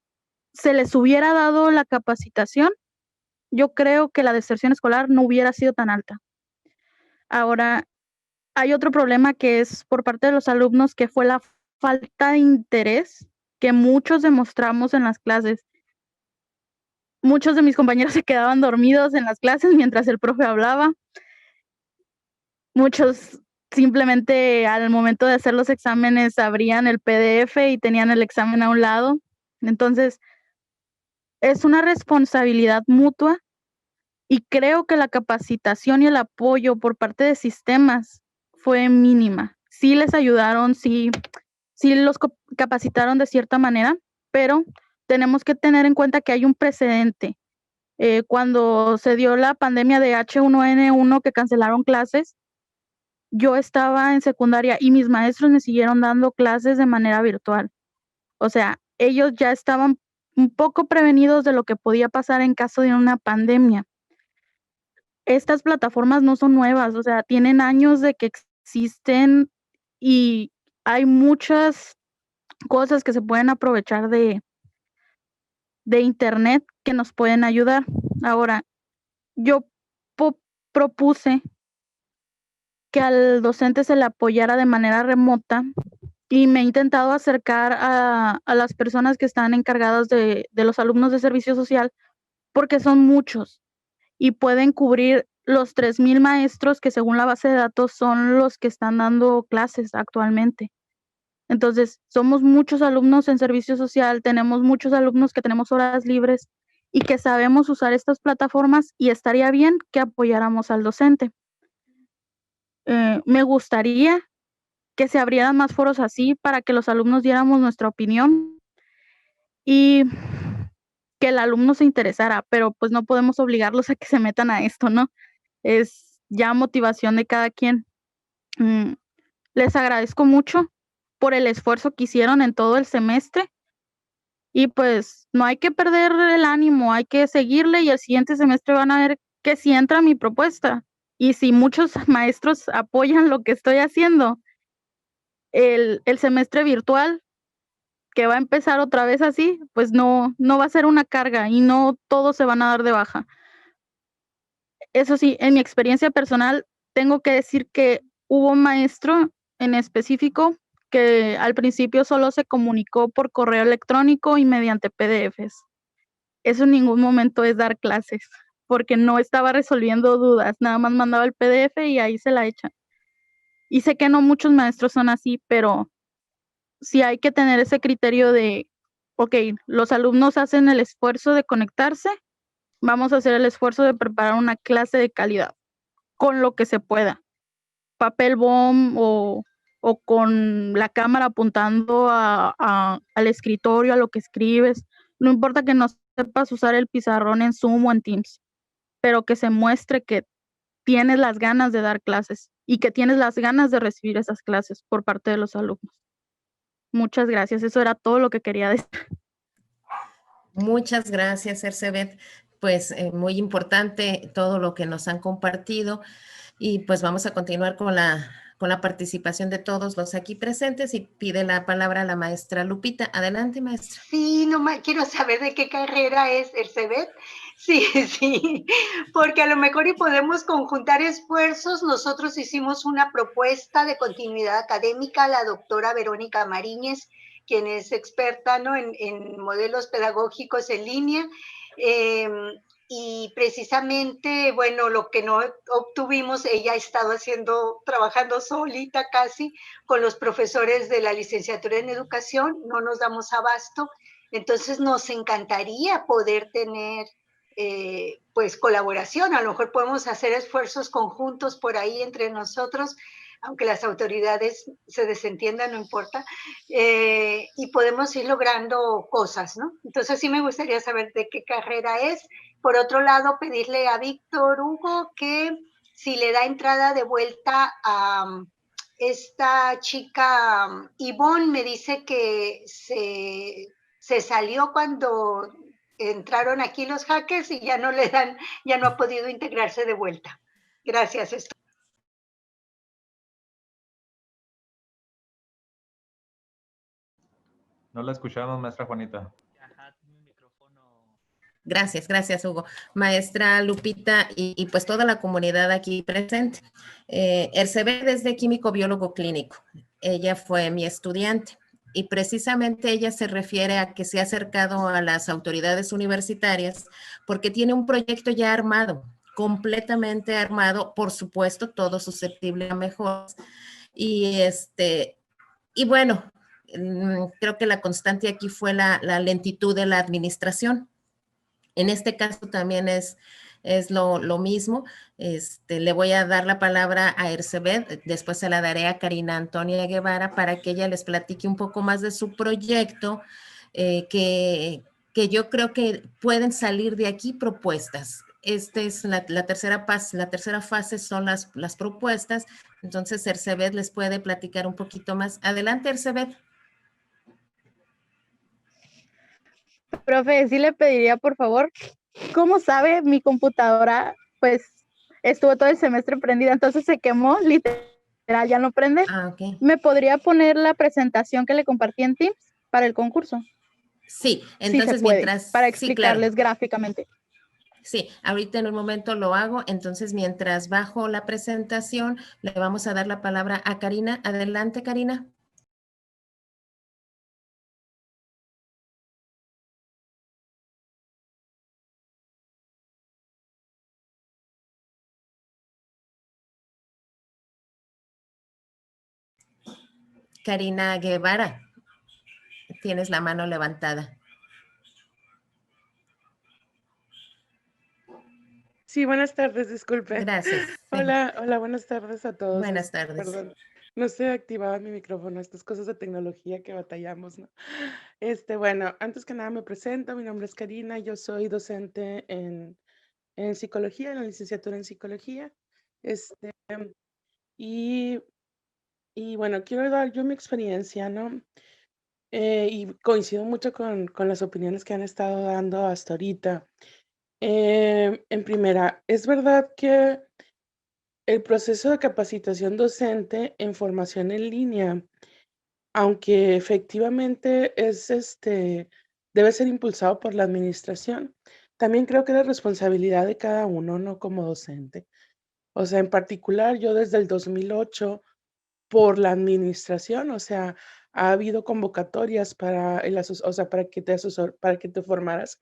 se les hubiera dado la capacitación, yo creo que la deserción escolar no hubiera sido tan alta. Ahora, hay otro problema que es por parte de los alumnos, que fue la falta de interés que muchos demostramos en las clases. Muchos de mis compañeros se quedaban dormidos en las clases mientras el profe hablaba. Muchos simplemente al momento de hacer los exámenes abrían el PDF y tenían el examen a un lado. Entonces, es una responsabilidad mutua y creo que la capacitación y el apoyo por parte de sistemas fue mínima. Sí les ayudaron, sí los capacitaron de cierta manera, pero tenemos que tener en cuenta que hay un precedente. Cuando se dio la pandemia de H1N1 que cancelaron clases, yo estaba en secundaria y mis maestros me siguieron dando clases de manera virtual. O sea, ellos ya estaban un poco prevenidos de lo que podía pasar en caso de una pandemia. Estas plataformas no son nuevas, o sea, tienen años de que existen y hay muchas cosas que se pueden aprovechar de internet que nos pueden ayudar. Ahora, yo propuse que al docente se le apoyara de manera remota y me he intentado acercar a las personas que están encargadas de los alumnos de servicio social porque son muchos y pueden cubrir los 3,000 maestros que según la base de datos son los que están dando clases actualmente. Entonces, somos muchos alumnos en servicio social, tenemos muchos alumnos que tenemos horas libres y que sabemos usar estas plataformas y estaría bien que apoyáramos al docente. Me gustaría que se abrieran más foros así para que los alumnos diéramos nuestra opinión y que el alumno se interesara, pero pues no podemos obligarlos a que se metan a esto, ¿no? Es ya motivación de cada quien. Les agradezco mucho por el esfuerzo que hicieron en todo el semestre y pues no hay que perder el ánimo, hay que seguirle y el siguiente semestre van a ver que si entra mi propuesta y si muchos maestros apoyan lo que estoy haciendo, el semestre virtual que va a empezar otra vez así, pues no va a ser una carga y no todos se van a dar de baja. Eso sí, en mi experiencia personal, tengo que decir que hubo un maestro en específico que al principio solo se comunicó por correo electrónico y mediante PDFs. Eso en ningún momento es dar clases, porque no estaba resolviendo dudas, nada más mandaba el PDF y ahí se la echan. Y sé que no muchos maestros son así, pero sí hay que tener ese criterio de, ok, los alumnos hacen el esfuerzo de conectarse, vamos a hacer el esfuerzo de preparar una clase de calidad, con lo que se pueda. Papel bomb o con la cámara apuntando al escritorio, a lo que escribes. No importa que no sepas usar el pizarrón en Zoom o en Teams, pero que se muestre que tienes las ganas de dar clases y que tienes las ganas de recibir esas clases por parte de los alumnos. Muchas gracias. Eso era todo lo que quería decir. Muchas gracias, Erzsébet. Pues muy importante todo lo que nos han compartido y pues vamos a continuar con la participación de todos los aquí presentes y pide la palabra a la maestra Lupita. Adelante, maestra. Sí, quiero saber de qué carrera es Erzsébet. Sí, porque a lo mejor y podemos conjuntar esfuerzos. Nosotros hicimos una propuesta de continuidad académica, la doctora Verónica Mariñez, quien es experta, ¿no?, en modelos pedagógicos en línea. Y precisamente, bueno, lo que no obtuvimos, ella ha estado trabajando solita casi con los profesores de la licenciatura en educación, no nos damos abasto, entonces nos encantaría poder tener pues colaboración, a lo mejor podemos hacer esfuerzos conjuntos por ahí entre nosotros, aunque las autoridades se desentiendan, no importa, y podemos ir logrando cosas, ¿no? Entonces sí me gustaría saber de qué carrera es. Por otro lado, pedirle a Víctor Hugo que si le da entrada de vuelta a esta chica Ivonne, me dice que se salió cuando entraron aquí los hackers y ya no ha podido integrarse de vuelta. Gracias. No la escuchamos, maestra Juanita. Gracias, Hugo. Maestra Lupita y pues toda la comunidad aquí presente. Erzsébet es de químico biólogo clínico. Ella fue mi estudiante y precisamente ella se refiere a que se ha acercado a las autoridades universitarias porque tiene un proyecto ya armado completamente armado, por supuesto, todo susceptible a mejoras. Y bueno, creo que la constante aquí fue la lentitud de la administración. En este caso también es lo mismo. Le voy a dar la palabra a Ercebet, después se la daré a Karina Antonia Guevara para que ella les platique un poco más de su proyecto, que yo creo que pueden salir de aquí propuestas. Esta es la tercera fase son las propuestas. Entonces, Ercebet les puede platicar un poquito más. Adelante, Ercebet. Profe, sí le pediría, por favor, ¿cómo sabe mi computadora? Pues estuvo todo el semestre prendida, entonces se quemó, literal, ya no prende. Ok. ¿Me podría poner la presentación que le compartí en Teams para el concurso? Sí, Sí entonces se puede, mientras... para Sí, explicarles claro. gráficamente. Sí, ahorita en un momento lo hago, entonces mientras bajo la presentación, le vamos a dar la palabra a Karina. Adelante, Karina. Karina Guevara, tienes la mano levantada. Sí, buenas tardes, disculpe. Gracias. Hola, hola, buenas tardes a todos. Buenas tardes. Perdón, no se activaba mi micrófono, estas cosas de tecnología que batallamos, ¿no? Bueno, antes que nada me presento, mi nombre es Karina, yo soy docente en psicología, en la licenciatura en psicología. Y, y bueno, quiero dar yo mi experiencia, ¿no? Y coincido mucho con las opiniones que han estado dando hasta ahorita. En primera, es verdad que el proceso de capacitación docente en formación en línea, aunque efectivamente debe ser impulsado por la administración, también creo que es la responsabilidad de cada uno, ¿no? Como docente. O sea, en particular, yo desde el 2008, por la administración, o sea, ha habido convocatorias para para que te formaras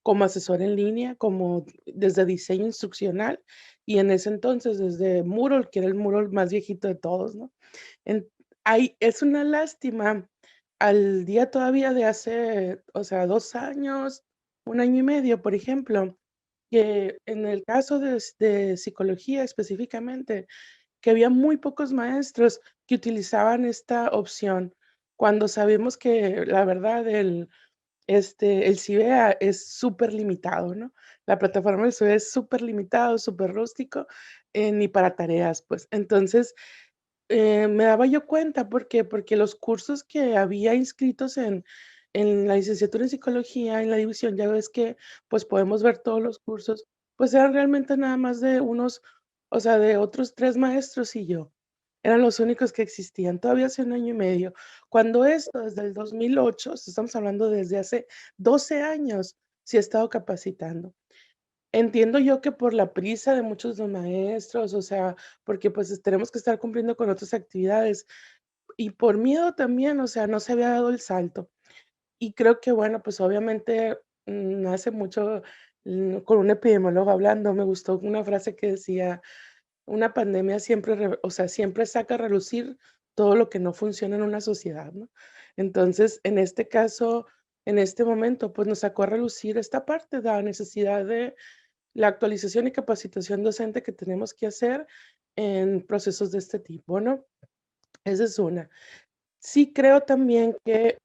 como asesor en línea, como desde diseño instruccional, y en ese entonces desde Moodle, que era el Moodle más viejito de todos, ¿no? Es una lástima al día todavía de hace, o sea, 2 años, 1 año y medio, por ejemplo, que en el caso de psicología específicamente, que había muy pocos maestros que utilizaban esta opción, cuando sabemos que la verdad el CIBEA es súper limitado, ¿no? La plataforma del CIBEA es súper limitado, súper rústico, ni para tareas, pues. Entonces, me daba yo cuenta, ¿por qué? Porque los cursos que había inscritos en la licenciatura en psicología, en la división, ya ves que, pues, podemos ver todos los cursos, pues, eran realmente nada más de unos, o sea, de otros 3 maestros y yo. Eran los únicos que existían, todavía hace 1 año y medio. Cuando esto, desde el 2008, estamos hablando desde hace 12 años, se ha estado capacitando. Entiendo yo que por la prisa de muchos de los maestros, o sea, porque, pues, tenemos que estar cumpliendo con otras actividades, y por miedo también, o sea, no se había dado el salto. Y creo que, bueno, pues, obviamente, hace mucho, con un epidemiólogo hablando, me gustó una frase que decía: "Una pandemia siempre o sea, siempre saca a relucir todo lo que no funciona en una sociedad", ¿no? Entonces, en este caso, en este momento, pues, nos sacó a relucir esta parte, de la necesidad de la actualización y capacitación docente que tenemos que hacer en procesos de este tipo, ¿no? Esa es una. Sí creo también que,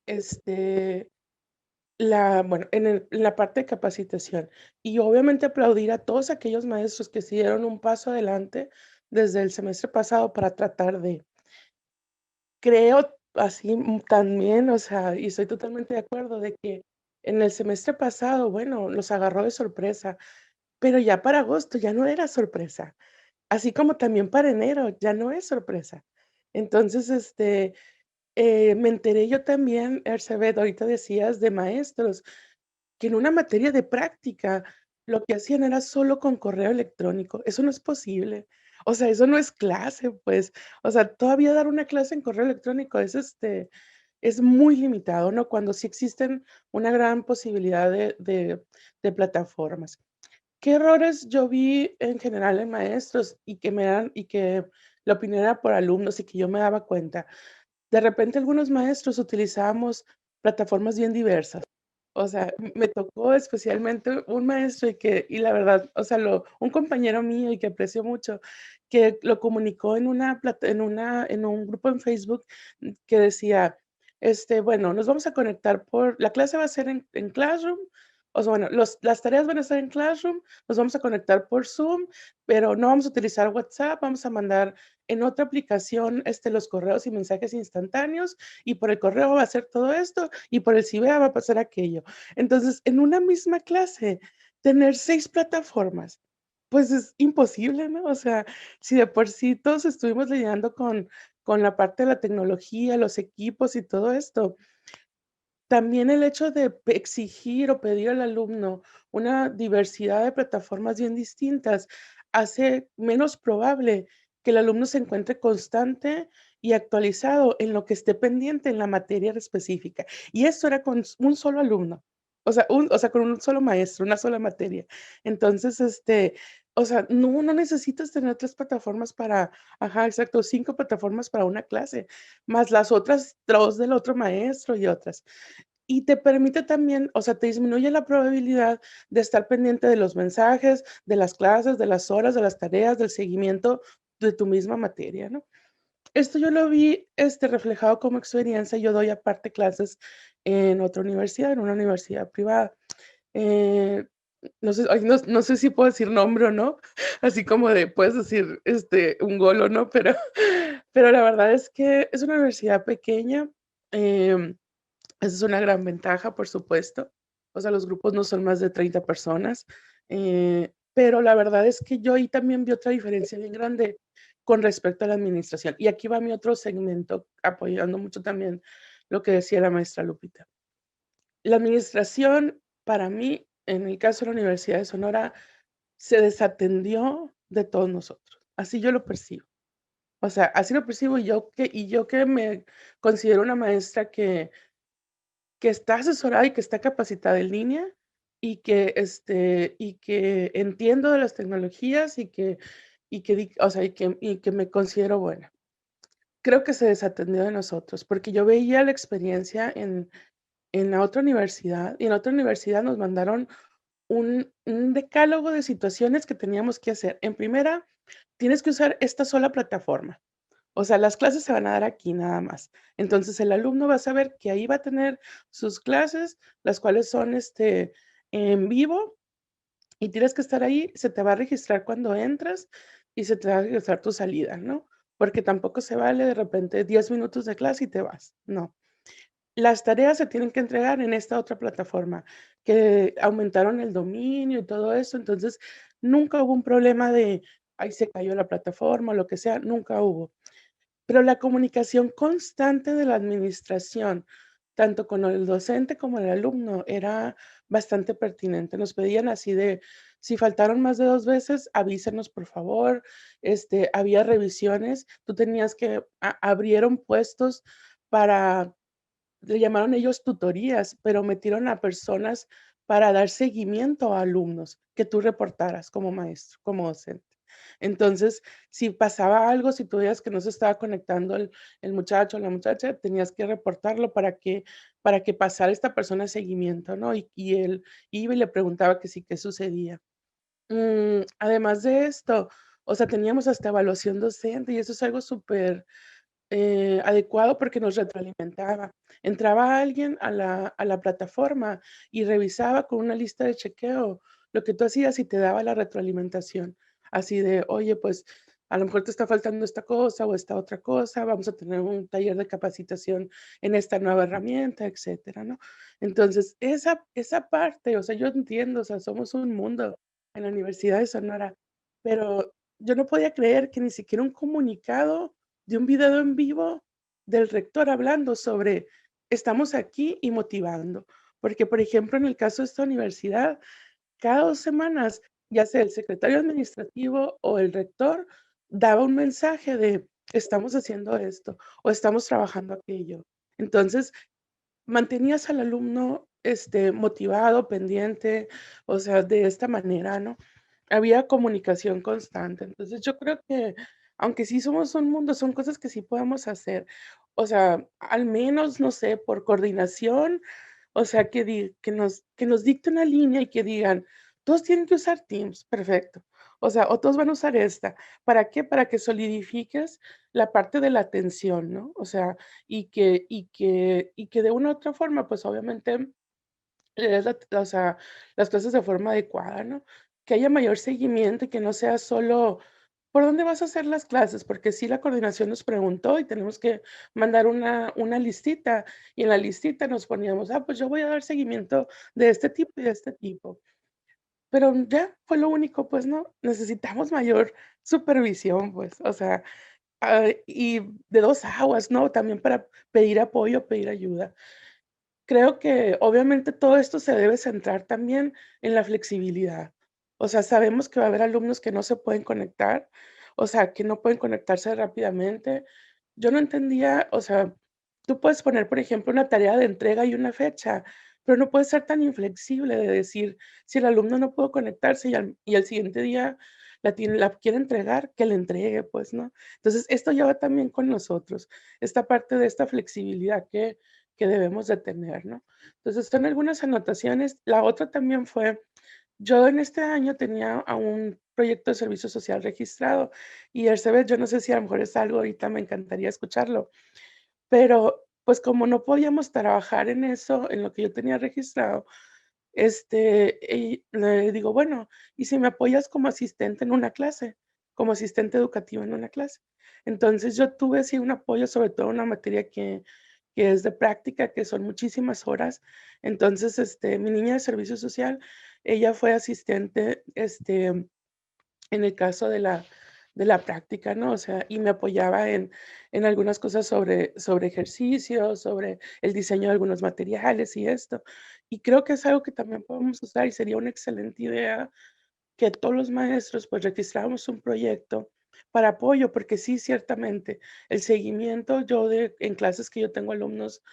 bueno, en la parte de capacitación, y obviamente aplaudir a todos aquellos maestros que sí dieron un paso adelante desde el semestre pasado para tratar de creo así, también, o sea, y estoy totalmente de acuerdo de que en el semestre pasado, bueno, nos agarró de sorpresa, pero ya para agosto ya no era sorpresa, así como también para enero ya no es sorpresa. Entonces, me enteré yo también, Erzabet, ahorita decías de maestros, que en una materia de práctica lo que hacían era solo con correo electrónico. Eso no es posible. O sea, eso no es clase, pues. O sea, todavía dar una clase en correo electrónico es muy limitado, ¿no? Cuando sí existen una gran posibilidad de plataformas. ¿Qué errores yo vi en general en maestros y que la opinión era por alumnos y que yo me daba cuenta? De repente algunos maestros utilizábamos plataformas bien diversas. O sea, me tocó especialmente un maestro y la verdad, o sea, un compañero mío y que aprecio mucho, que lo comunicó en un grupo en Facebook que decía, bueno, nos vamos a conectar la clase va a ser en Classroom, o sea, bueno, las tareas van a estar en Classroom, nos vamos a conectar por Zoom, pero no vamos a utilizar WhatsApp, vamos a mandar en otra aplicación los correos y mensajes instantáneos, y por el correo va a hacer todo esto, y por el CIBEA va a pasar aquello. Entonces, en una misma clase, tener 6 plataformas, pues es imposible, ¿no? O sea, si de por sí todos estuvimos lidiando con la parte de la tecnología, los equipos y todo esto, también el hecho de exigir o pedir al alumno una diversidad de plataformas bien distintas hace menos probable que el alumno se encuentre constante y actualizado en lo que esté pendiente en la materia específica. Y esto era con un solo alumno, o sea, con un solo maestro, una sola materia. Entonces, o sea, no necesitas tener 3 plataformas ajá, exacto, 5 plataformas para una clase, más las otras 2 del otro maestro y otras. Y te permite también, o sea, te disminuye la probabilidad de estar pendiente de los mensajes, de las clases, de las horas, de las tareas, del seguimiento de tu misma materia, ¿no? Esto yo lo vi, reflejado como experiencia. Yo doy aparte clases en otra universidad, en una universidad privada. Eh, no sé si puedo decir nombre o no, así como puedes decir, un gol o no, pero pero la verdad es que es una universidad pequeña, esa es una gran ventaja, por supuesto. O sea, los grupos no son más de 30 personas, pero la verdad es que yo ahí también vi otra diferencia bien grande con respecto a la administración. Y aquí va mi otro segmento, apoyando mucho también lo que decía la maestra Lupita. La administración, para mí, en el caso de la Universidad de Sonora, se desatendió de todos nosotros. Así yo lo percibo. O sea, así lo percibo y yo que me considero una maestra que está asesorada y que está capacitada en línea y que entiendo de las tecnologías y que me considero buena. Creo que se desatendió de nosotros, porque yo veía la experiencia en la otra universidad, y en otra universidad nos mandaron un decálogo de situaciones que teníamos que hacer. En primera, tienes que usar esta sola plataforma. O sea, las clases se van a dar aquí nada más. Entonces, el alumno va a saber que ahí va a tener sus clases, las cuales son, en vivo, y tienes que estar ahí, se te va a registrar cuando entras y se te va a registrar tu salida, ¿no? Porque tampoco se vale de repente 10 minutos de clase y te vas, no. Las tareas se tienen que entregar en esta otra plataforma, que aumentaron el dominio y todo eso, entonces nunca hubo un problema de, ay, se cayó la plataforma, lo que sea, nunca hubo. Pero la comunicación constante de la administración, tanto con el docente como el alumno, era bastante pertinente. Nos pedían así de, si faltaron más de 2 veces, avísenos, por favor. Había revisiones, tú tenías que abrieron puestos para, le llamaron ellos tutorías, pero metieron a personas para dar seguimiento a alumnos que tú reportaras como maestro, como docente. Entonces, si pasaba algo, si tú veías que no se estaba conectando el muchacho o la muchacha, tenías que reportarlo para que pasara esta persona seguimiento, ¿no? Y él iba y le preguntaba que sí, qué sucedía. Además de esto, o sea, teníamos hasta evaluación docente y eso es algo súper adecuado porque nos retroalimentaba. Entraba alguien a la plataforma y revisaba con una lista de chequeo lo que tú hacías y te daba la retroalimentación. Así de, oye, pues a lo mejor te está faltando esta cosa o esta otra cosa, vamos a tener un taller de capacitación en esta nueva herramienta, etcétera, ¿no? Entonces, esa parte, o sea, yo entiendo, o sea, somos un mundo en la Universidad de Sonora, pero yo no podía creer que ni siquiera un comunicado de un video en vivo del rector hablando sobre estamos aquí y motivando. Porque, por ejemplo, en el caso de esta universidad, cada 2 semanas, ya sea el secretario administrativo o el rector, daba un mensaje de estamos haciendo esto o estamos trabajando aquello. Entonces, mantenías al alumno motivado, pendiente, o sea, de esta manera, ¿no? Había comunicación constante. Entonces yo creo que, aunque sí somos un mundo, son cosas que sí podemos hacer. O sea, al menos, no sé, por coordinación, o sea, que nos dicte una línea y que digan, todos tienen que usar Teams, perfecto. O sea, o todos van a usar esta. ¿Para qué? Para que solidifiques la parte de la atención, ¿no? O sea, y que de una u otra forma, pues obviamente le des o sea, las cosas de forma adecuada, ¿no? Que haya mayor seguimiento y que no sea solo, ¿por dónde vas a hacer las clases? Porque sí, la coordinación nos preguntó y tenemos que mandar una listita, y en la listita nos poníamos, pues yo voy a dar seguimiento de este tipo y de este tipo. Pero ya fue lo único, pues, ¿no? Necesitamos mayor supervisión, pues, o sea, y de 2 aguas, ¿no? También para pedir apoyo, pedir ayuda. Creo que obviamente todo esto se debe centrar también en la flexibilidad. O sea, sabemos que va a haber alumnos que no se pueden conectar, o sea, que no pueden conectarse rápidamente. Yo no entendía, o sea, tú puedes poner, por ejemplo, una tarea de entrega y una fecha, pero no puedes ser tan inflexible de decir, si el alumno no pudo conectarse y al siguiente día la quiere entregar, que le entregue, pues, ¿no? Entonces, esto ya va también con nosotros, esta parte de esta flexibilidad que debemos de tener, ¿no? Entonces, son algunas anotaciones. La otra también fue, yo en este año tenía a un proyecto de servicio social registrado y Ercebet, yo no sé si a lo mejor es algo, ahorita me encantaría escucharlo, pero pues como no podíamos trabajar en eso, en lo que yo tenía registrado, y le digo, bueno, ¿y si me apoyas como asistente en una clase? Como asistente educativa en una clase. Entonces yo tuve así un apoyo, sobre todo en una materia que es de práctica, que son muchísimas horas. Entonces, mi niña de servicio social, ella fue asistente, en el caso de la práctica, ¿no? O sea, y me apoyaba en algunas cosas sobre ejercicios, sobre el diseño de algunos materiales y esto. Y creo que es algo que también podemos usar y sería una excelente idea que todos los maestros pues registráramos un proyecto para apoyo, porque sí, ciertamente, el seguimiento, en clases que yo tengo alumnos,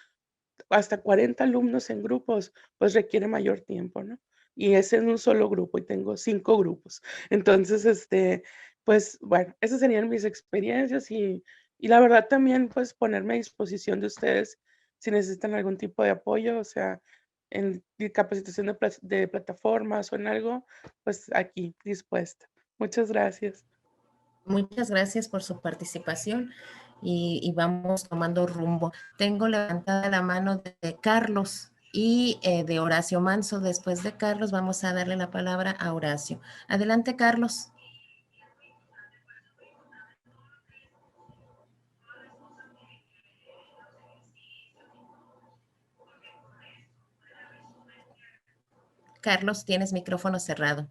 hasta 40 alumnos en grupos, pues requiere mayor tiempo, ¿no? Y es en un solo grupo y tengo 5 grupos. Entonces, pues bueno, esas serían mis experiencias y la verdad también pues ponerme a disposición de ustedes si necesitan algún tipo de apoyo, o sea, en capacitación de plataformas o en algo, pues aquí dispuesta. Muchas gracias. Muchas gracias por su participación y vamos tomando rumbo. Tengo levantada la mano de Carlos y de Horacio Manso. Después de Carlos vamos a darle la palabra a Horacio. Adelante, Carlos. Carlos, tienes micrófono cerrado.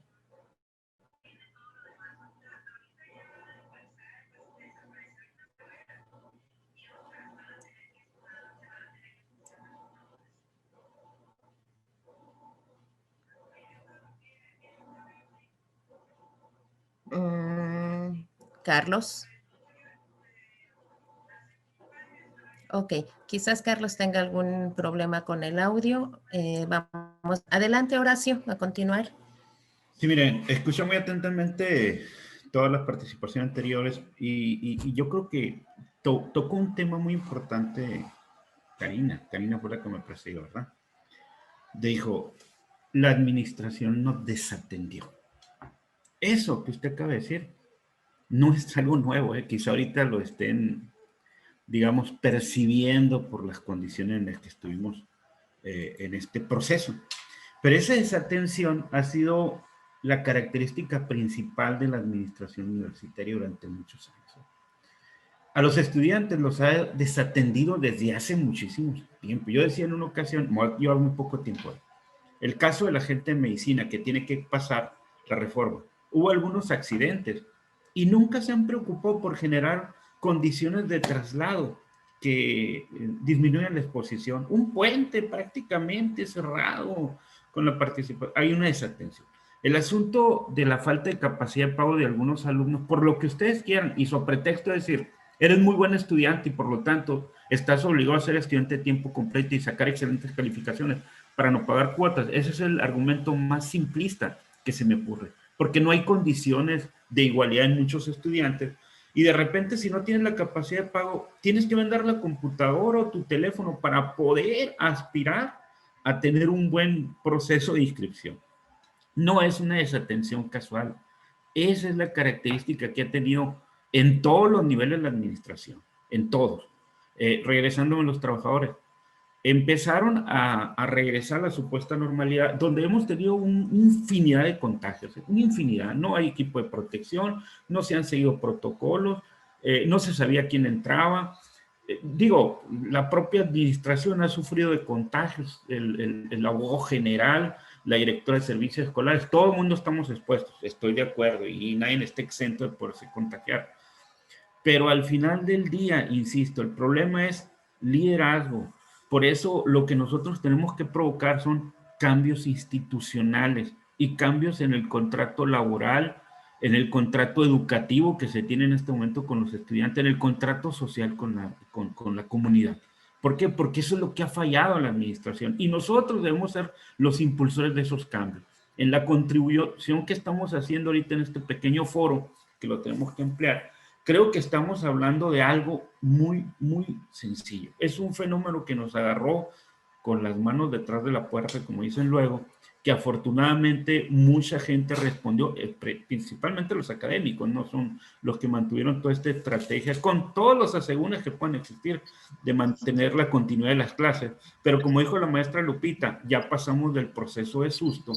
Carlos. Ok, quizás Carlos tenga algún problema con el audio. Vamos, adelante Horacio, a continuar. Sí, miren, escuché muy atentamente todas las participaciones anteriores y yo creo que tocó un tema muy importante, Karina fue la que me presidió, ¿verdad? Dijo, la administración nos desatendió. Eso que usted acaba de decir no es algo nuevo, quizá ahorita lo estén, digamos, percibiendo por las condiciones en las que estuvimos en este proceso. Pero esa desatención ha sido la característica principal de la administración universitaria durante muchos años. A los estudiantes los ha desatendido desde hace muchísimo tiempo. Yo decía en una ocasión, lleva muy poco tiempo, el caso de la gente en medicina que tiene que pasar la reforma. Hubo algunos accidentes y nunca se han preocupado por generar condiciones de traslado que disminuyan la exposición. Un puente prácticamente cerrado con la participación. Hay una desatención. El asunto de la falta de capacidad de pago de algunos alumnos, por lo que ustedes quieran, y su pretexto es decir, eres muy buen estudiante y por lo tanto estás obligado a ser estudiante de tiempo completo y sacar excelentes calificaciones para no pagar cuotas. Ese es el argumento más simplista que se me ocurre, porque no hay condiciones de igualdad en muchos estudiantes y de repente si no tienes la capacidad de pago, tienes que vender la computadora o tu teléfono para poder aspirar a tener un buen proceso de inscripción. No es una desatención casual. Esa es la característica que ha tenido en todos los niveles de la administración, en todos. Regresándome a los trabajadores, empezaron a regresar a la supuesta normalidad, donde hemos tenido una infinidad de contagios, una infinidad. No hay equipo de protección, no se han seguido protocolos, no se sabía quién entraba. Digo, la propia administración ha sufrido de contagios, el abogado general, la directora de servicios escolares, todo el mundo estamos expuestos, estoy de acuerdo, y nadie está exento de poderse contagiar. Pero al final del día, insisto, el problema es liderazgo. Por eso lo que nosotros tenemos que provocar son cambios institucionales y cambios en el contrato laboral, en el contrato educativo que se tiene en este momento con los estudiantes, en el contrato social con la comunidad. ¿Por qué? Porque eso es lo que ha fallado a la administración y nosotros debemos ser los impulsores de esos cambios. En la contribución que estamos haciendo ahorita en este pequeño foro, que lo tenemos que emplear, creo que estamos hablando de algo muy, muy sencillo. Es un fenómeno que nos agarró con las manos detrás de la puerta, como dicen luego, que afortunadamente mucha gente respondió, principalmente los académicos, no son los que mantuvieron toda esta estrategia, con todos los asegúnes que puedan existir de mantener la continuidad de las clases. Pero como dijo la maestra Lupita, ya pasamos del proceso de susto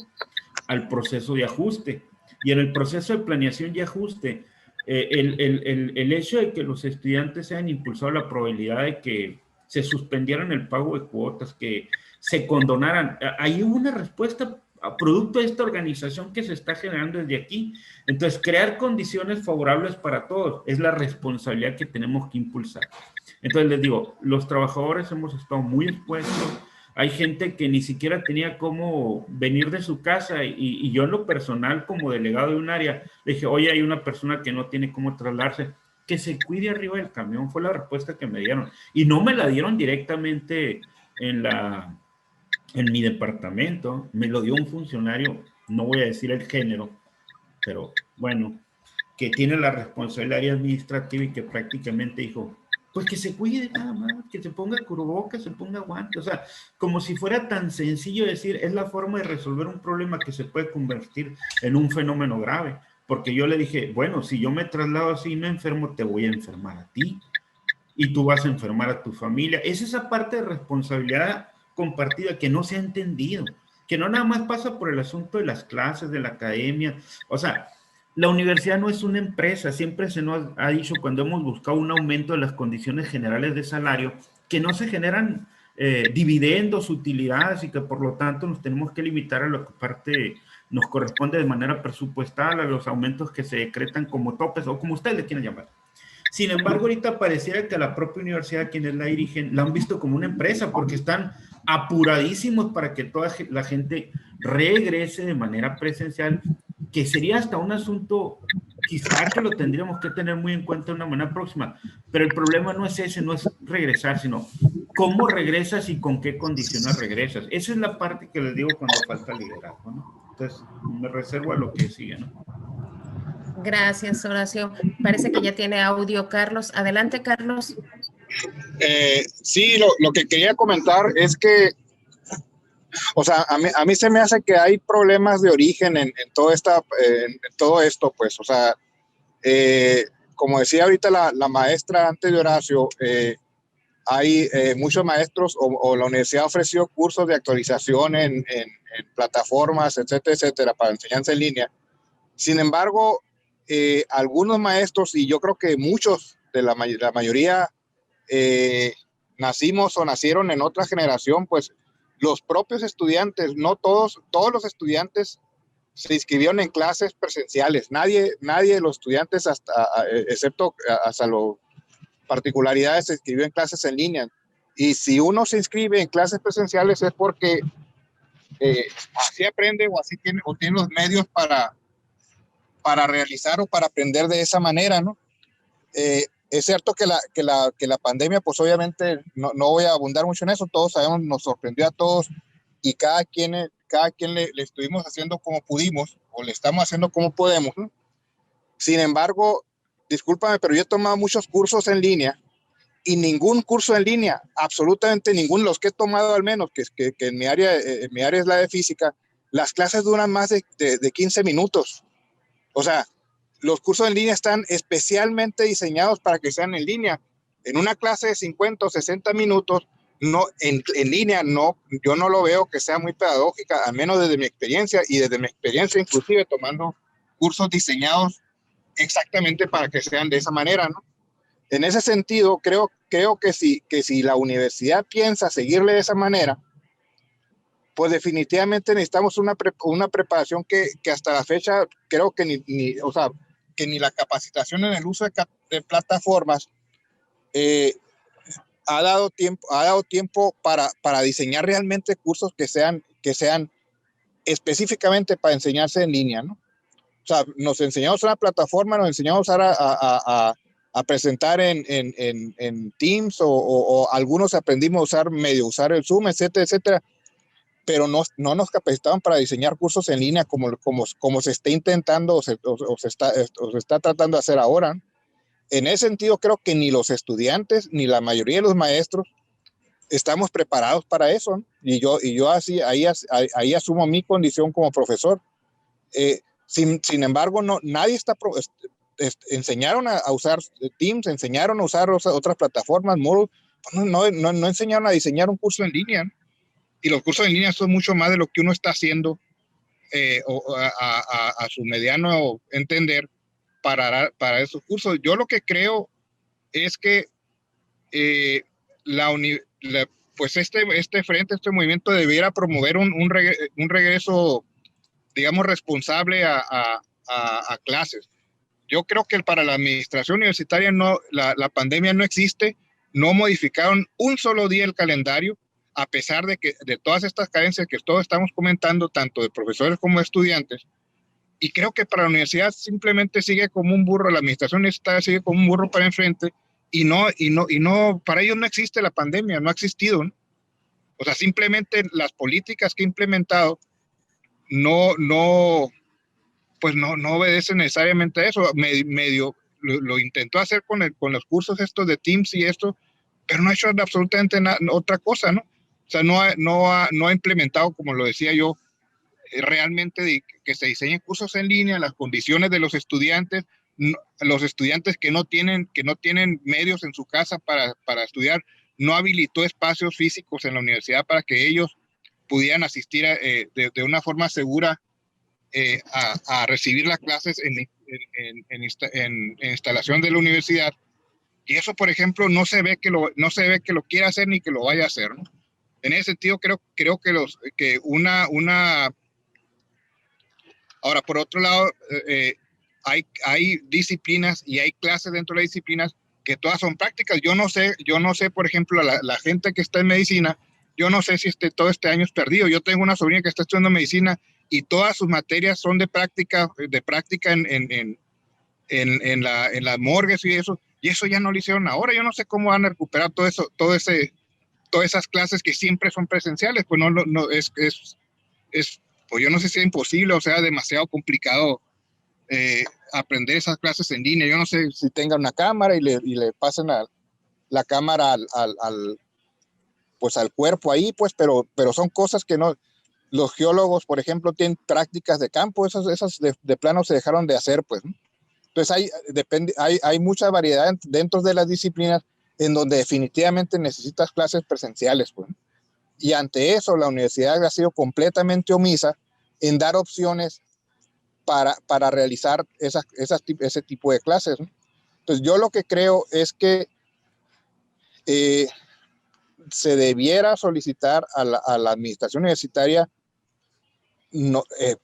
al proceso de ajuste. Y en el proceso de planeación y ajuste, el hecho de que los estudiantes se hayan impulsado la probabilidad de que se suspendieran el pago de cuotas, que se condonaran, ahí hubo una respuesta a producto de esta organización que se está generando desde aquí. Entonces, crear condiciones favorables para todos es la responsabilidad que tenemos que impulsar. Entonces, les digo, los trabajadores hemos estado muy expuestos. Hay gente que ni siquiera tenía cómo venir de su casa y yo en lo personal, como delegado de un área, le dije, oye, hay una persona que no tiene cómo trasladarse, que se cuide arriba del camión, fue la respuesta que me dieron. Y no me la dieron directamente en mi departamento, me lo dio un funcionario, no voy a decir el género, pero bueno, que tiene la responsabilidad administrativa y que prácticamente dijo, pues que se cuide nada más, que se ponga cubrebocas, se ponga guantes, o sea, como si fuera tan sencillo decir, es la forma de resolver un problema que se puede convertir en un fenómeno grave, porque yo le dije, bueno, si yo me traslado así y me enfermo, te voy a enfermar a ti, y tú vas a enfermar a tu familia. Es esa parte de responsabilidad compartida que no se ha entendido, que no nada más pasa por el asunto de las clases, de la academia, o sea, la universidad no es una empresa, siempre se nos ha dicho cuando hemos buscado un aumento de las condiciones generales de salario, que no se generan dividendos, utilidades y que por lo tanto nos tenemos que limitar a lo que parte nos corresponde de manera presupuestal, a los aumentos que se decretan como topes o como ustedes le quieran llamar. Sin embargo, ahorita pareciera que a la propia universidad, quienes la dirigen, la han visto como una empresa porque están apuradísimos para que toda la gente regrese de manera presencial, que sería hasta un asunto quizá que lo tendríamos que tener muy en cuenta de una manera próxima, pero el problema no es ese, no es regresar, sino cómo regresas y con qué condiciones regresas. Esa es la parte que les digo cuando falta liderazgo, ¿no? Entonces, me reservo a lo que sigue, ¿no? Gracias, Horacio. Parece que ya tiene audio Carlos. Adelante, Carlos. Sí, lo que quería comentar es que, o sea, a mí se me hace que hay problemas de origen en todo esto, pues, o sea, como decía ahorita la maestra antes de Horacio, hay muchos maestros o la universidad ofreció cursos de actualización en plataformas, etcétera, etcétera, para enseñanza en línea. Sin embargo, algunos maestros, y yo creo que muchos de la mayoría nacimos o nacieron en otra generación, pues los propios estudiantes, no todos los estudiantes se inscribieron en clases presenciales. Nadie de los estudiantes, excepto hasta las particularidades, se inscribió en clases en línea. Y si uno se inscribe en clases presenciales es porque así aprende o así tiene los medios para realizar o para aprender de esa manera, ¿no? Es cierto que la pandemia, pues obviamente, no voy a abundar mucho en eso, todos sabemos, nos sorprendió a todos y cada quien le estuvimos haciendo como pudimos, o le estamos haciendo como podemos, ¿no? Sin embargo, discúlpame, pero yo he tomado muchos cursos en línea y ningún curso en línea, absolutamente ninguno, los que he tomado al menos, que en mi área es la de física, las clases duran más de 15 minutos. O sea, los cursos en línea están especialmente diseñados para que sean en línea. En una clase de 50 o 60 minutos, no, en línea, no, yo no lo veo que sea muy pedagógica, al menos desde mi experiencia, y desde mi experiencia inclusive tomando cursos diseñados exactamente para que sean de esa manera, ¿no? En ese sentido, creo que si la universidad piensa seguirle de esa manera, pues definitivamente necesitamos una preparación que hasta la fecha creo que ni la capacitación en el uso de plataformas ha dado tiempo para diseñar realmente cursos que sean específicamente para enseñarse en línea, ¿no? O sea, nos enseñamos una plataforma, nos enseñamos a presentar en Teams o algunos aprendimos a usar el Zoom, etcétera, etcétera, pero no nos capacitaban para diseñar cursos en línea como se está intentando o se está tratando de hacer ahora. En ese sentido, creo que ni los estudiantes ni la mayoría de los maestros estamos preparados para eso, ¿no? Y yo ahí asumo mi condición como profesor. Sin embargo, nadie enseñaron a usar Teams, enseñaron a usar otras plataformas, Moodle, no enseñaron a diseñar un curso en línea, ¿no? Y los cursos en línea son mucho más de lo que uno está haciendo a su mediano entender para esos cursos. Yo lo que creo es que pues este movimiento debiera promover un regreso, digamos, responsable a clases. Yo creo que para la administración universitaria la pandemia no existe, no modificaron un solo día el calendario, a pesar de todas estas carencias que todos estamos comentando, tanto de profesores como de estudiantes. Y creo que para la universidad simplemente sigue como un burro, la administración universitaria sigue como un burro para enfrente, y para ellos no existe la pandemia, no ha existido, ¿no? O sea, simplemente las políticas que ha implementado no obedecen necesariamente a eso. Medio lo intentó hacer con los cursos estos de Teams y esto, pero no ha hecho absolutamente otra cosa, ¿no? O sea, no ha implementado, como lo decía yo, realmente que se diseñen cursos en línea, las condiciones de los estudiantes que no tienen medios en su casa para estudiar, no habilitó espacios físicos en la universidad para que ellos pudieran asistir de una forma segura a recibir las clases en instalación de la universidad. Y eso, por ejemplo, no se ve que lo quiera hacer ni que lo vaya a hacer, ¿no? En ese sentido, creo que ahora, por otro lado, hay disciplinas y hay clases dentro de las disciplinas que todas son prácticas. Yo no sé, por ejemplo, la gente que está en medicina, yo no sé si todo este año es perdido. Yo tengo una sobrina que está estudiando medicina y todas sus materias son de práctica en las morgues y eso ya no lo hicieron ahora. Yo no sé cómo van a recuperar todas esas clases que siempre son presenciales. Pues pues yo no sé si es imposible o sea demasiado complicado aprender esas clases en línea. Yo no sé si tengan una cámara y le pasen la cámara al cuerpo ahí, pues, pero son cosas que no. Los geólogos, por ejemplo, tienen prácticas de campo, esas de plano se dejaron de hacer, pues, ¿no? Entonces hay mucha variedad dentro de las disciplinas en donde definitivamente necesitas clases presenciales, pues, ¿no? Y ante eso la universidad ha sido completamente omisa en dar opciones para realizar ese tipo de clases, ¿no? Entonces yo lo que creo es que se debiera solicitar a la administración universitaria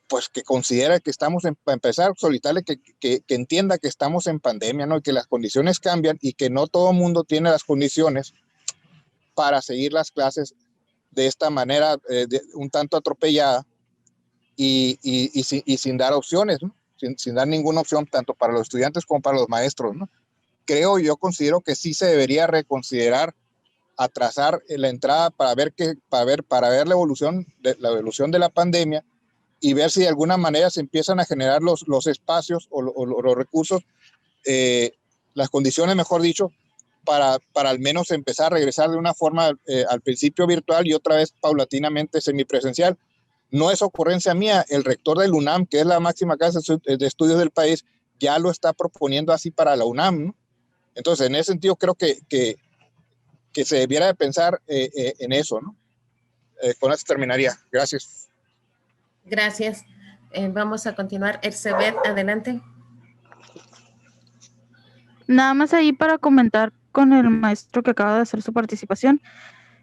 pues que considere que estamos para empezar, solicitarle que entienda que estamos en pandemia, ¿no? Y que las condiciones cambian y que no todo el mundo tiene las condiciones para seguir las clases de esta manera un tanto atropellada y sin dar opciones, ¿no? Sin dar ninguna opción tanto para los estudiantes como para los maestros, ¿no? Considero que sí se debería reconsiderar atrasar la entrada para ver la evolución de la pandemia y ver si de alguna manera se empiezan a generar los espacios o los recursos, las condiciones, mejor dicho, para al menos empezar a regresar de una forma al principio virtual y otra vez paulatinamente semipresencial. No es ocurrencia mía, el rector del UNAM, que es la máxima casa de estudios del país, ya lo está proponiendo así para la UNAM, ¿no? Entonces, en ese sentido, creo que se debiera de pensar en eso, ¿no? Con eso terminaría. Gracias. Gracias. Vamos a continuar. Ersebet, adelante. Nada más ahí para comentar con el maestro que acaba de hacer su participación.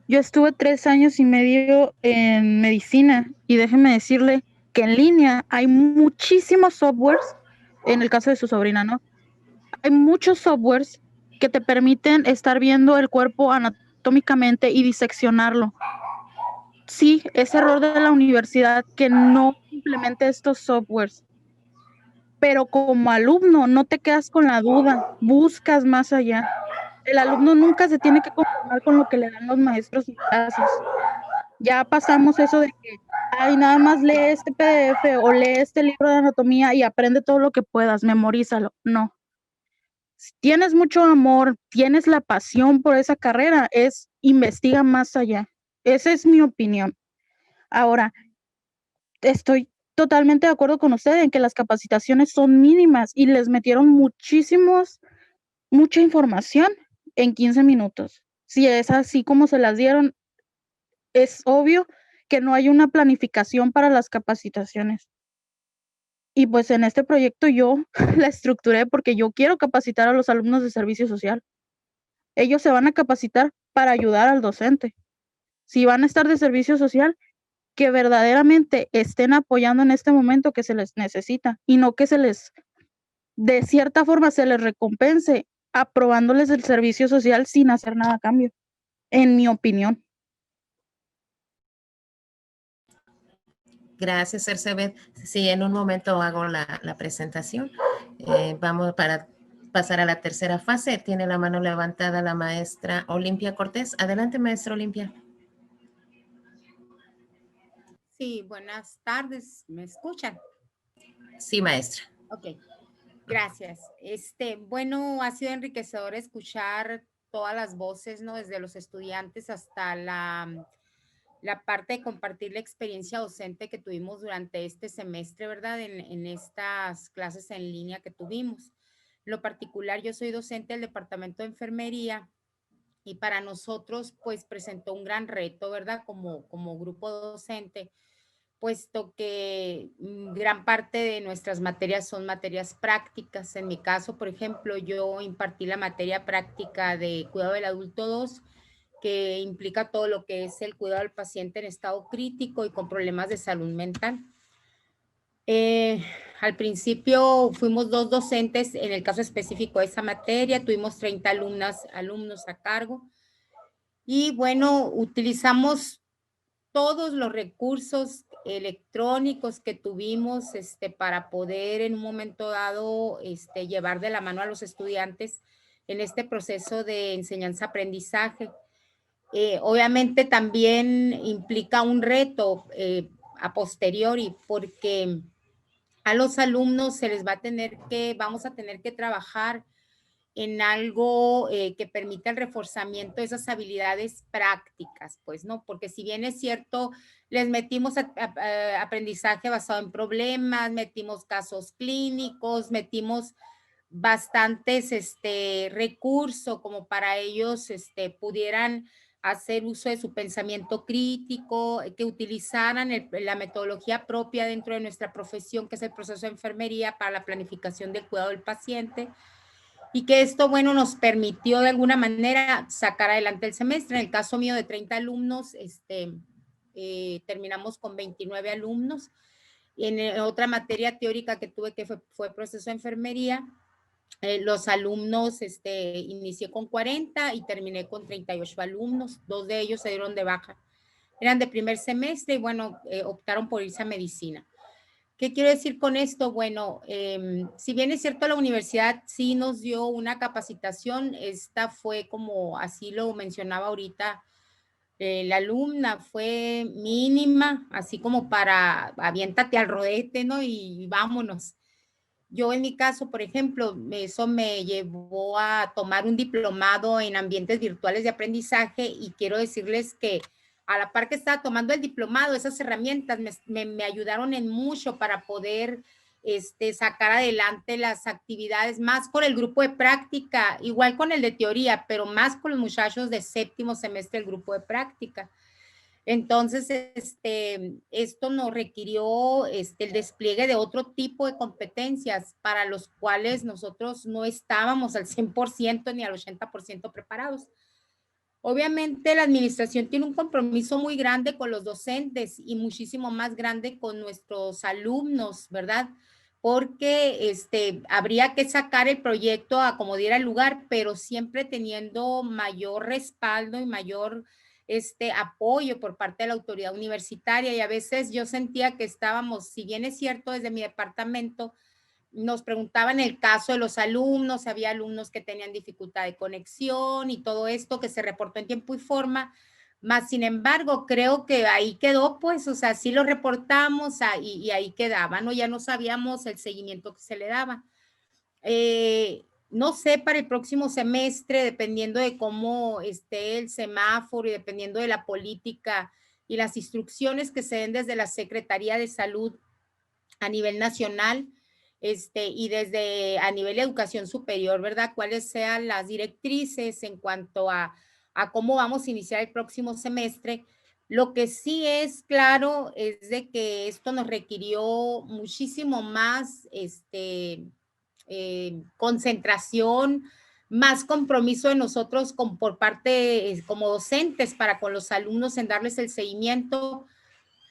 Yo estuve 3 años y medio en medicina y déjeme decirle que en línea hay muchísimos softwares, en el caso de su sobrina, ¿no? Hay muchos softwares que te permiten estar viendo el cuerpo anatómicamente y diseccionarlo. Sí, es error de la universidad que no implemente estos softwares. Pero como alumno no te quedas con la duda, buscas más allá. El alumno nunca se tiene que conformar con lo que le dan los maestros en clases. Ya pasamos eso de que, ay, nada más lee este PDF o lee este libro de anatomía y aprende todo lo que puedas, memorízalo. No. Si tienes mucho amor, tienes la pasión por esa carrera, investiga más allá. Esa es mi opinión. Ahora, estoy totalmente de acuerdo con usted en que las capacitaciones son mínimas y les metieron mucha información en 15 minutos. Si es así como se las dieron, es obvio que no hay una planificación para las capacitaciones. Y pues en este proyecto yo la estructuré porque yo quiero capacitar a los alumnos de servicio social. Ellos se van a capacitar para ayudar al docente. Si van a estar de servicio social, que verdaderamente estén apoyando en este momento que se les necesita y no que de cierta forma se les recompense aprobándoles el servicio social sin hacer nada a cambio, en mi opinión. Gracias, Ersebet. Sí, en un momento hago la presentación. Vamos para pasar a la tercera fase. Tiene la mano levantada la maestra Olimpia Cortés. Adelante, maestra Olimpia. Sí, buenas tardes. ¿Me escuchan? Sí, maestra. Ok, gracias. Bueno, ha sido enriquecedor escuchar todas las voces, ¿no? Desde los estudiantes hasta la parte de compartir la experiencia docente que tuvimos durante este semestre, ¿verdad? En estas clases en línea que tuvimos. En lo particular, yo soy docente del Departamento de Enfermería y para nosotros, pues, presentó un gran reto, ¿verdad? Como grupo docente, puesto que gran parte de nuestras materias son materias prácticas. En mi caso, por ejemplo, yo impartí la materia práctica de cuidado del adulto 2, que implica todo lo que es el cuidado del paciente en estado crítico y con problemas de salud mental. Al principio fuimos 2 docentes en el caso específico de esa materia, tuvimos 30 alumnos a cargo y bueno, utilizamos todos los recursos electrónicos que tuvimos para poder en un momento dado llevar de la mano a los estudiantes en este proceso de enseñanza-aprendizaje. Obviamente también implica un reto a posteriori porque a los alumnos se les vamos a tener que trabajar en algo que permita el reforzamiento de esas habilidades prácticas, pues, ¿no? Porque si bien es cierto, les metimos aprendizaje basado en problemas, metimos casos clínicos, metimos bastantes recursos como para ellos pudieran hacer uso de su pensamiento crítico, que utilizaran la metodología propia dentro de nuestra profesión, que es el proceso de enfermería para la planificación del cuidado del paciente, y que esto, bueno, nos permitió de alguna manera sacar adelante el semestre. En el caso mío de 30 alumnos, terminamos con 29 alumnos. Y en otra materia teórica que tuve, que fue proceso de enfermería, los alumnos, inicié con 40 y terminé con 38 alumnos. 2 de ellos se dieron de baja. Eran de primer semestre y bueno, optaron por irse a medicina. ¿Qué quiero decir con esto? Bueno, si bien es cierto, la universidad sí nos dio una capacitación, esta fue como, así lo mencionaba ahorita, la alumna fue mínima, así como para aviéntate al rodete, ¿no? Y vámonos. Yo en mi caso, por ejemplo, eso me llevó a tomar un diplomado en ambientes virtuales de aprendizaje y quiero decirles que a la par que estaba tomando el diplomado, esas herramientas me ayudaron en mucho para poder sacar adelante las actividades, más con el grupo de práctica, igual con el de teoría, pero más con los muchachos de séptimo semestre del grupo de práctica. Entonces, esto nos requirió el despliegue de otro tipo de competencias para los cuales nosotros no estábamos al 100% ni al 80% preparados. Obviamente, la administración tiene un compromiso muy grande con los docentes y muchísimo más grande con nuestros alumnos, ¿verdad? Porque habría que sacar el proyecto a como diera el lugar, pero siempre teniendo mayor respaldo y mayor apoyo por parte de la autoridad universitaria. Y a veces yo sentía que estábamos, si bien es cierto, desde mi departamento, nos preguntaban el caso de los alumnos, había alumnos que tenían dificultad de conexión y todo esto que se reportó en tiempo y forma, más sin embargo, creo que ahí quedó, pues, o sea, sí lo reportamos y ahí quedaba, ¿no? Ya no sabíamos el seguimiento que se le daba. No sé, para el próximo semestre, dependiendo de cómo esté el semáforo y dependiendo de la política y las instrucciones que se den desde la Secretaría de Salud a nivel nacional, y desde a nivel de educación superior, ¿verdad? Cuáles sean las directrices en cuanto a cómo vamos a iniciar el próximo semestre. Lo que sí es claro es de que esto nos requirió muchísimo más concentración, más compromiso de nosotros por parte como docentes para con los alumnos en darles el seguimiento.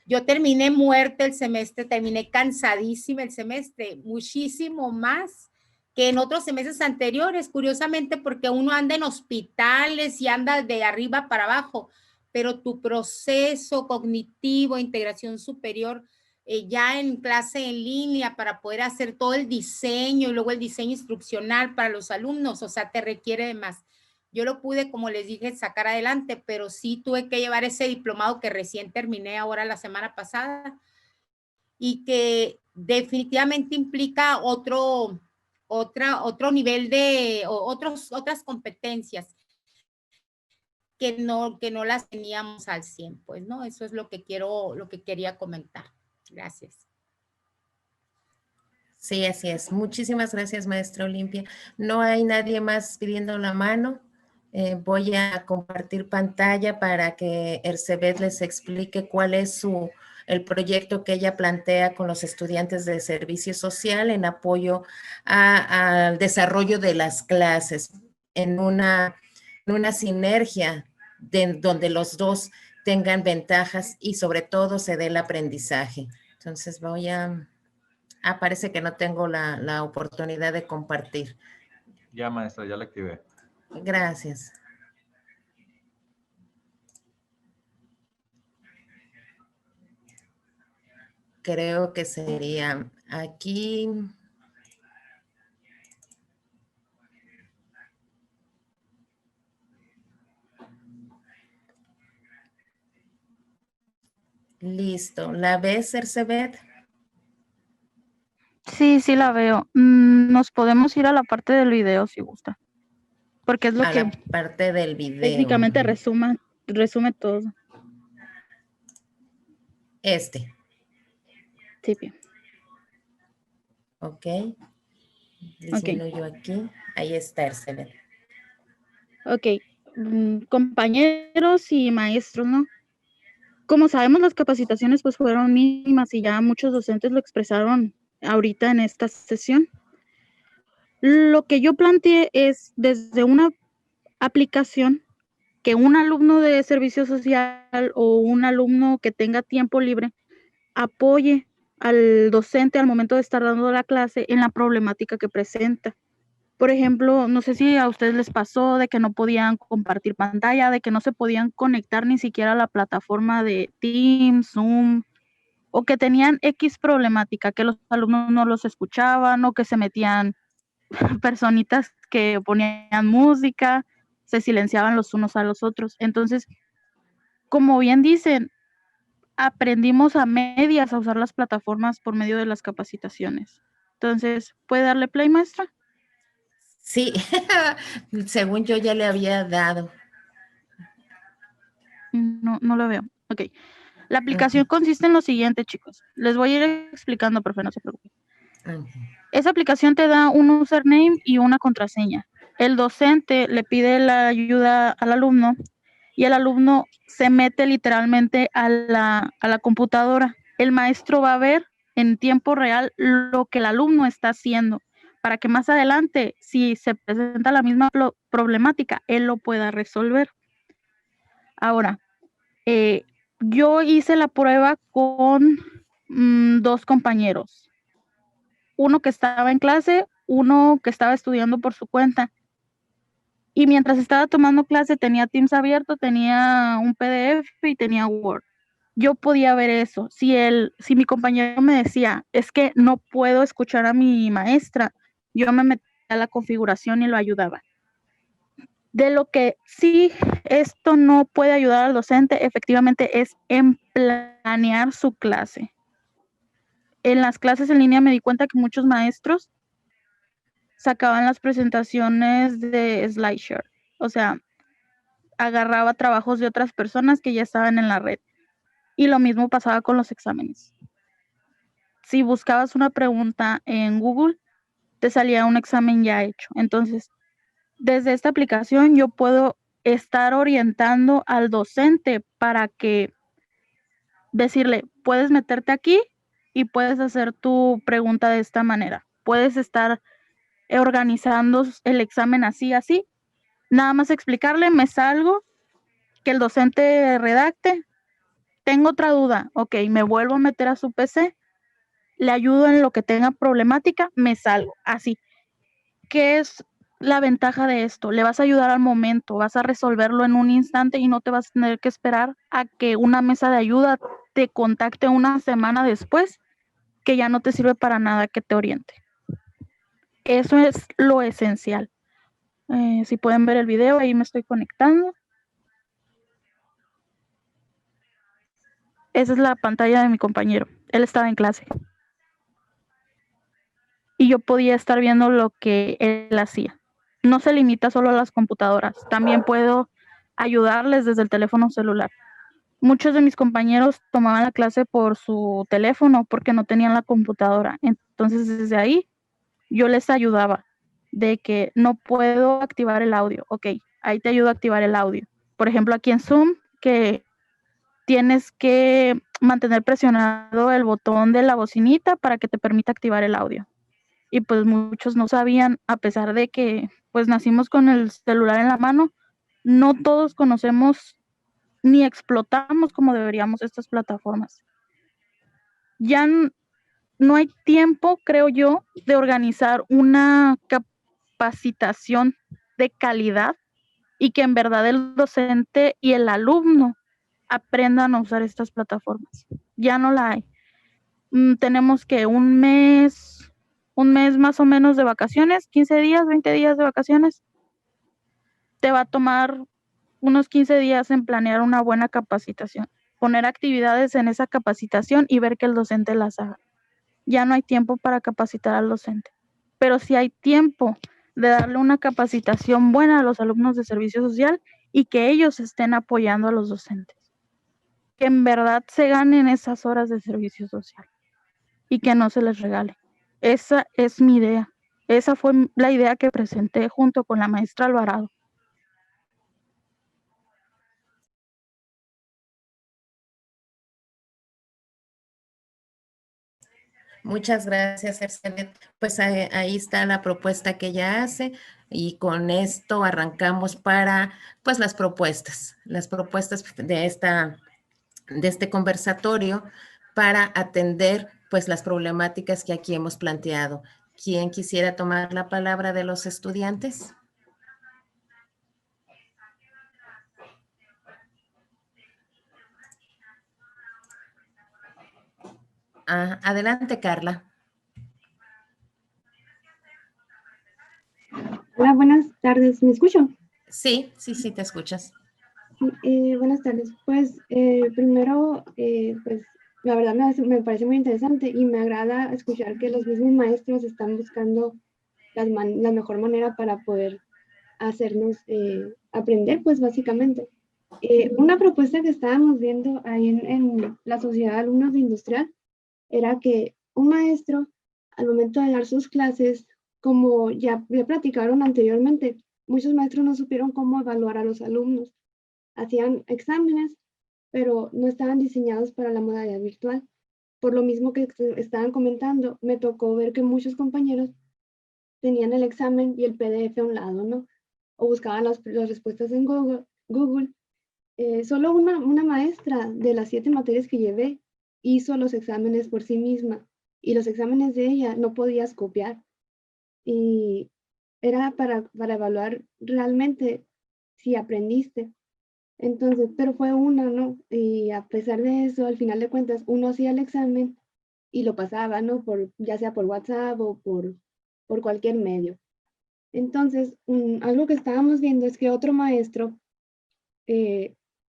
Yo terminé muerta el semestre, terminé cansadísima el semestre, muchísimo más que en otros semestres anteriores, curiosamente, porque uno anda en hospitales y anda de arriba para abajo, pero tu proceso cognitivo, integración superior, ya en clase en línea para poder hacer todo el diseño y luego el diseño instruccional para los alumnos, o sea, te requiere de más. Yo lo pude, como les dije, sacar adelante, pero sí tuve que llevar ese diplomado que recién terminé ahora la semana pasada y que definitivamente implica otro nivel de, otras competencias que no las teníamos al 100, pues, ¿no? Eso es lo que quería comentar. Gracias. Sí, así es. Muchísimas gracias, maestra Olimpia. No hay nadie más pidiendo la mano. Voy a compartir pantalla para que Ercebet les explique cuál es el proyecto que ella plantea con los estudiantes de servicio social en apoyo al desarrollo de las clases en una sinergia donde los dos tengan ventajas y sobre todo se dé el aprendizaje. Entonces voy a... parece que no tengo la oportunidad de compartir. Ya, maestra, ya la activé. Gracias. Creo que sería aquí. Listo. ¿La ves, Ercebet? Sí, sí la veo. Nos podemos ir a la parte del video si gusta. Porque es lo que la parte del video. Técnicamente resume todo. Sí, bien. Ok. Disminuyo aquí. Ahí está, Ercebet. Ok. Compañeros y maestros, ¿no? Como sabemos, las capacitaciones pues fueron mínimas y ya muchos docentes lo expresaron ahorita en esta sesión. Lo que yo planteé es desde una aplicación que un alumno de servicio social o un alumno que tenga tiempo libre apoye al docente al momento de estar dando la clase en la problemática que presenta. Por ejemplo, no sé si a ustedes les pasó de que no podían compartir pantalla, de que no se podían conectar ni siquiera a la plataforma de Teams, Zoom o que tenían X problemática, que los alumnos no los escuchaban o que se metían personitas que ponían música, se silenciaban los unos a los otros. Entonces, como bien dicen, aprendimos a medias a usar las plataformas por medio de las capacitaciones. Entonces, ¿puede darle play, maestra? Sí, según yo ya le había dado. No lo veo. Ok. La aplicación consiste en lo siguiente, chicos. Les voy a ir explicando, profe, no se preocupen. Esa aplicación te da un username y una contraseña. El docente le pide la ayuda al alumno y el alumno se mete literalmente a la computadora. El maestro va a ver en tiempo real lo que el alumno está haciendo para que más adelante, si se presenta la misma problemática, él lo pueda resolver. Ahora, yo hice la prueba con 2 compañeros. Uno que estaba en clase, uno que estaba estudiando por su cuenta. Y mientras estaba tomando clase tenía Teams abierto, tenía un PDF y tenía Word. Yo podía ver eso. Si mi compañero me decía, es que no puedo escuchar a mi maestra, yo me metía a la configuración y lo ayudaba. De lo que sí esto no puede ayudar al docente, efectivamente, es en planear su clase. En las clases en línea me di cuenta que muchos maestros sacaban las presentaciones de SlideShare. O sea, agarraba trabajos de otras personas que ya estaban en la red. Y lo mismo pasaba con los exámenes. Si buscabas una pregunta en Google, te salía un examen ya hecho. Entonces, desde esta aplicación yo puedo estar orientando al docente para que decirle, puedes meterte aquí y puedes hacer tu pregunta de esta manera. Puedes estar organizando el examen así, así. Nada más explicarle, me salgo, que el docente redacte. Tengo otra duda, ok, me vuelvo a meter a su PC, le ayudo en lo que tenga problemática, me salgo, así. ¿Qué es la ventaja de esto? Le vas a ayudar al momento, vas a resolverlo en un instante y no te vas a tener que esperar a que una mesa de ayuda te contacte una semana después, que ya no te sirve para nada que te oriente. Eso es lo esencial. Si pueden ver el video, ahí me estoy conectando. Esa es la pantalla de mi compañero. Él estaba en clase. Y yo podía estar viendo lo que él hacía. No se limita solo a las computadoras. También puedo ayudarles desde el teléfono celular. Muchos de mis compañeros tomaban la clase por su teléfono porque no tenían la computadora. Entonces, desde ahí, yo les ayudaba de que no puedo activar el audio. Ok, ahí te ayudo a activar el audio. Por ejemplo, aquí en Zoom, que tienes que mantener presionado el botón de la bocinita para que te permita activar el audio. Y pues muchos no sabían, a pesar de que pues nacimos con el celular en la mano, no todos conocemos ni explotamos como deberíamos estas plataformas. Ya no hay tiempo, creo yo, de organizar una capacitación de calidad y que en verdad el docente y el alumno aprendan a usar estas plataformas. Ya no la hay. Tenemos que un mes más o menos de vacaciones, 15 días, 20 días de vacaciones. Te va a tomar unos 15 días en planear una buena capacitación, poner actividades en esa capacitación y ver que el docente las haga. Ya no hay tiempo para capacitar al docente, pero sí hay tiempo de darle una capacitación buena a los alumnos de servicio social y que ellos estén apoyando a los docentes. Que en verdad se ganen esas horas de servicio social y que no se les regale. Esa es mi idea. Esa fue la idea que presenté junto con la maestra Alvarado. Muchas gracias, Ercelet. Pues ahí está la propuesta que ella hace y con esto arrancamos para pues las propuestas de este conversatorio para atender pues las problemáticas que aquí hemos planteado. ¿Quién quisiera tomar la palabra de los estudiantes? Adelante, Carla. Hola, buenas tardes. ¿Me escucho? Sí, te escuchas. Sí, buenas tardes. Pues primero, pues la verdad me parece muy interesante y me agrada escuchar que los mismos maestros están buscando la mejor manera para poder hacernos aprender, pues básicamente. Una propuesta que estábamos viendo ahí en la Sociedad de Alumnos de Industrial era que un maestro, al momento de dar sus clases, como ya platicaron anteriormente, muchos maestros no supieron cómo evaluar a los alumnos. Hacían exámenes, pero no estaban diseñados para la modalidad virtual. Por lo mismo que estaban comentando, me tocó ver que muchos compañeros tenían el examen y el PDF a un lado, ¿no? O buscaban las respuestas en Google. Solo una maestra de las 7 materias que llevé hizo los exámenes por sí misma y los exámenes de ella no podías copiar. Y era para evaluar realmente si aprendiste. Entonces, pero fue una, ¿no? Y a pesar de eso, al final de cuentas, uno hacía el examen y lo pasaba, ¿no? Ya sea por WhatsApp o por cualquier medio. Entonces, algo que estábamos viendo es que otro maestro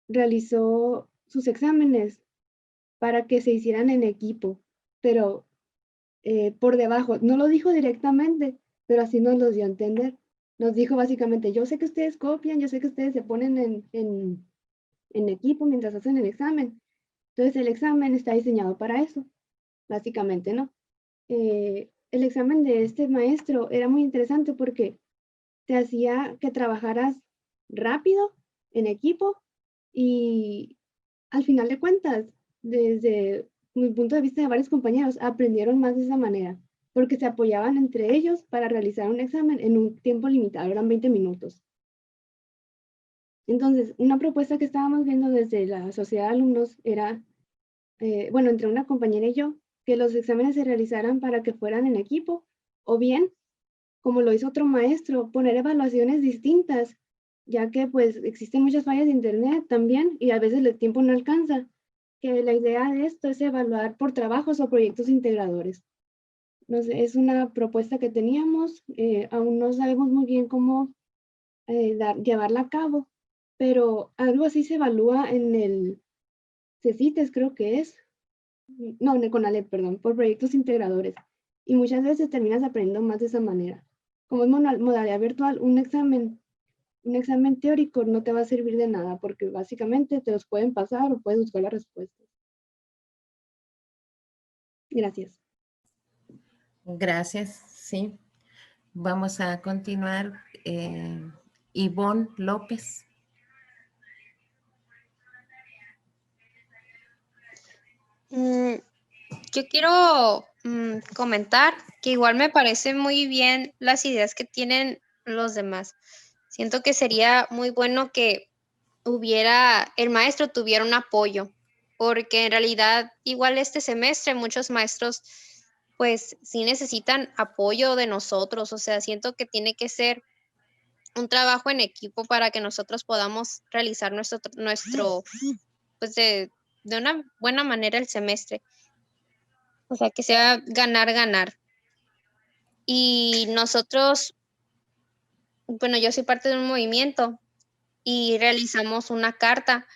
realizó sus exámenes para que se hicieran en equipo, pero por debajo, no lo dijo directamente, pero así nos lo dio a entender. Nos dijo básicamente, yo sé que ustedes copian, yo sé que ustedes se ponen en equipo mientras hacen el examen. Entonces el examen está diseñado para eso, básicamente, ¿no? El examen de este maestro era muy interesante porque te hacía que trabajaras rápido, en equipo, y al final de cuentas, desde mi punto de vista de varios compañeros, aprendieron más de esa manera, porque se apoyaban entre ellos para realizar un examen en un tiempo limitado, eran 20 minutos. Entonces, una propuesta que estábamos viendo desde la sociedad de alumnos era, bueno, entre una compañera y yo, que los exámenes se realizaran para que fueran en equipo, o bien, como lo hizo otro maestro, poner evaluaciones distintas, ya que pues existen muchas fallas de internet también y a veces el tiempo no alcanza, que la idea de esto es evaluar por trabajos o proyectos integradores. No sé, es una propuesta que teníamos, aún no sabemos muy bien cómo llevarla a cabo, pero algo así se evalúa en el CECITES, creo que es, no, en el CONALEP, perdón, por proyectos integradores, y muchas veces terminas aprendiendo más de esa manera. Como es modalidad virtual, un examen teórico no te va a servir de nada, porque básicamente te los pueden pasar o puedes buscar las respuestas. Gracias. Gracias, sí. Vamos a continuar. Ivonne López. Yo quiero comentar que igual me parecen muy bien las ideas que tienen los demás. Siento que sería muy bueno que el maestro tuviera un apoyo, porque en realidad igual este semestre muchos maestros pues sí necesitan apoyo de nosotros, o sea, siento que tiene que ser un trabajo en equipo para que nosotros podamos realizar nuestro pues de una buena manera el semestre. O sea, que sea ganar, ganar. Y nosotros, bueno, yo soy parte de un movimiento y realizamos una carta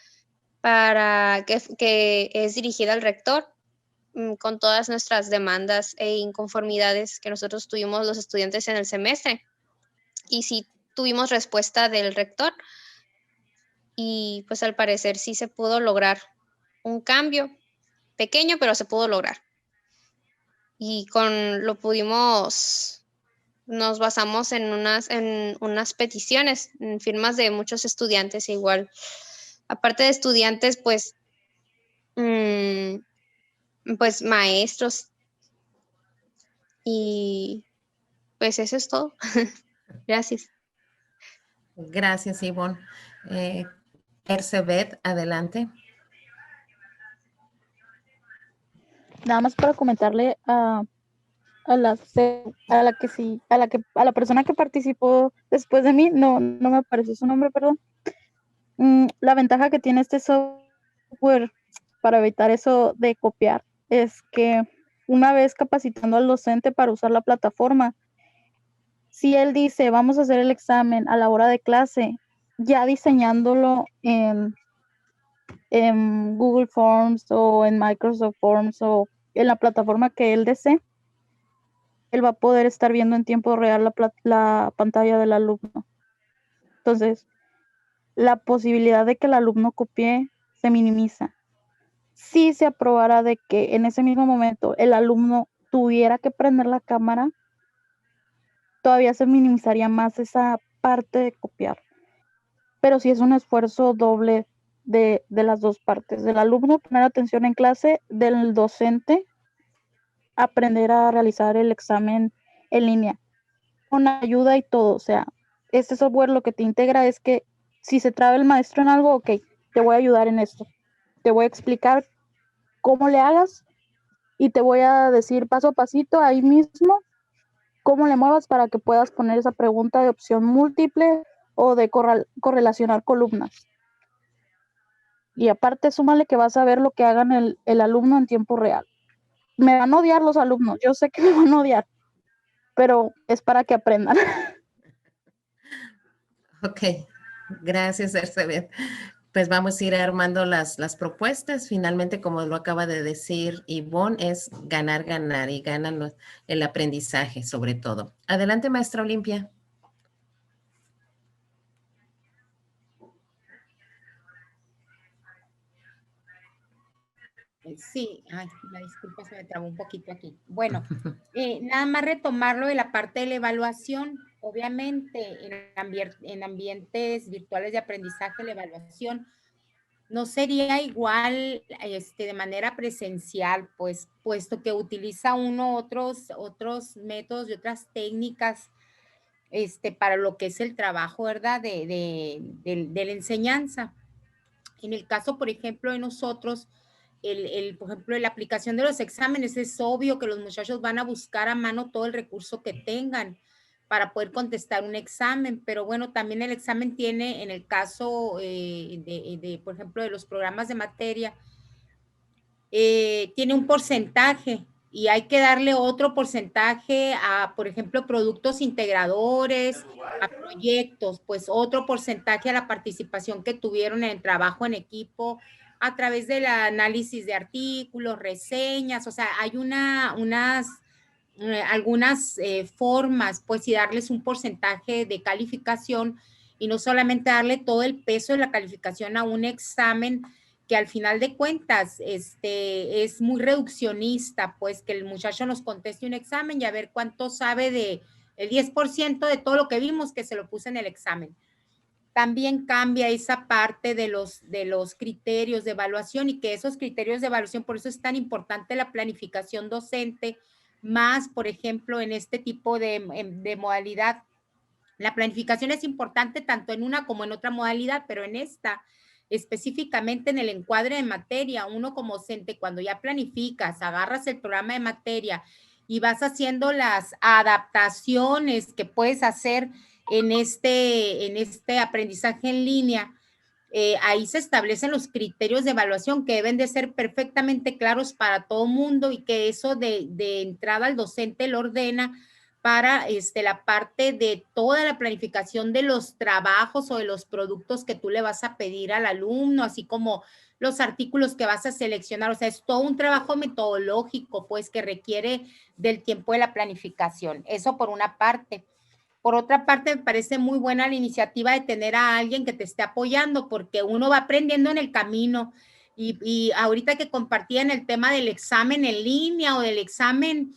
para que es dirigida al rector con todas nuestras demandas e inconformidades que nosotros tuvimos los estudiantes en el semestre. Y sí tuvimos respuesta del rector y pues al parecer sí se pudo lograr un cambio pequeño, pero se pudo lograr. Y nos basamos en unas peticiones, en firmas de muchos estudiantes igual. Aparte de estudiantes, pues maestros. Y pues eso es todo. Gracias. Gracias, Ivonne. Ercebet, adelante. Nada más para comentarle a la persona que participó después de mí, no me apareció su nombre, perdón. La ventaja que tiene este software para evitar eso de copiar es que una vez capacitando al docente para usar la plataforma, si él dice, vamos a hacer el examen a la hora de clase, ya diseñándolo en Google Forms o en Microsoft Forms o en la plataforma que él desee, él va a poder estar viendo en tiempo real la pantalla del alumno. Entonces, la posibilidad de que el alumno copie se minimiza. Si se aprobara de que en ese mismo momento el alumno tuviera que prender la cámara, todavía se minimizaría más esa parte de copiar. Pero sí es un esfuerzo doble de las dos partes, del alumno poner atención en clase, del docente aprender a realizar el examen en línea, con ayuda y todo. O sea, este software lo que te integra es que si se traba el maestro en algo, ok, te voy a ayudar en esto, te voy a explicar cómo le hagas y te voy a decir paso a pasito ahí mismo cómo le muevas para que puedas poner esa pregunta de opción múltiple o de correlacionar columnas. Y aparte, súmale que vas a ver lo que hagan el alumno en tiempo real. Me van a odiar los alumnos, yo sé que me van a odiar, pero es para que aprendan. Ok, gracias, Elizabeth. Pues vamos a ir armando las propuestas. Finalmente, como lo acaba de decir Ivonne, es ganar, ganar y ganan el aprendizaje sobre todo. Adelante, maestra Olimpia. Sí, ay, la disculpa, se me trabó un poquito aquí. Bueno, nada más retomarlo de la parte de la evaluación. Obviamente, en ambientes virtuales de aprendizaje, la evaluación no sería igual de manera presencial, pues, puesto que utiliza uno otros métodos y otras técnicas para lo que es el trabajo, ¿verdad? De la enseñanza. En el caso, por ejemplo, de nosotros, por ejemplo, la aplicación de los exámenes, es obvio que los muchachos van a buscar a mano todo el recurso que tengan para poder contestar un examen, pero bueno, también el examen tiene, en el caso por ejemplo, de los programas de materia, tiene un porcentaje y hay que darle otro porcentaje a, por ejemplo, productos integradores, a proyectos, pues otro porcentaje a la participación que tuvieron en el trabajo en equipo a través del análisis de artículos, reseñas, o sea, hay algunas formas, pues, y darles un porcentaje de calificación y no solamente darle todo el peso de la calificación a un examen que al final de cuentas es muy reduccionista, pues que el muchacho nos conteste un examen y a ver cuánto sabe de el 10% de todo lo que vimos que se lo puse en el examen. También cambia esa parte de los criterios de evaluación y que esos criterios de evaluación, por eso es tan importante la planificación docente, más, por ejemplo, en este tipo de modalidad. La planificación es importante tanto en una como en otra modalidad, pero en esta, específicamente en el encuadre de materia, uno como docente, cuando ya planificas, agarras el programa de materia y vas haciendo las adaptaciones que puedes hacer en este aprendizaje en línea, ahí se establecen los criterios de evaluación que deben de ser perfectamente claros para todo mundo y que eso de entrada al docente lo ordena para la parte de toda la planificación de los trabajos o de los productos que tú le vas a pedir al alumno, así como los artículos que vas a seleccionar. O sea, es todo un trabajo metodológico, pues, que requiere del tiempo de la planificación. Eso por una parte. Por otra parte, me parece muy buena la iniciativa de tener a alguien que te esté apoyando, porque uno va aprendiendo en el camino. Y ahorita que compartían el tema del examen en línea o del examen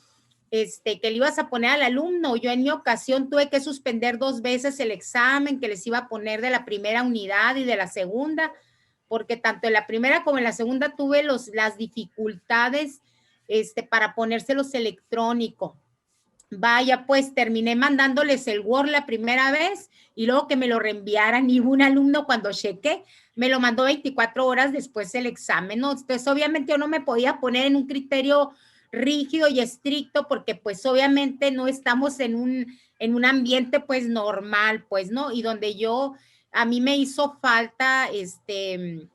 que le ibas a poner al alumno, yo en mi ocasión tuve que suspender 2 veces el examen que les iba a poner de la primera unidad y de la segunda, porque tanto en la primera como en la segunda tuve las dificultades para ponérselos electrónico. Vaya, pues terminé mandándoles el Word la primera vez y luego que me lo reenviaran y un alumno cuando chequé me lo mandó 24 horas después el examen, ¿no? Entonces obviamente yo no me podía poner en un criterio rígido y estricto porque pues obviamente no estamos en un ambiente pues normal, pues, ¿no? Y donde a mí me hizo falta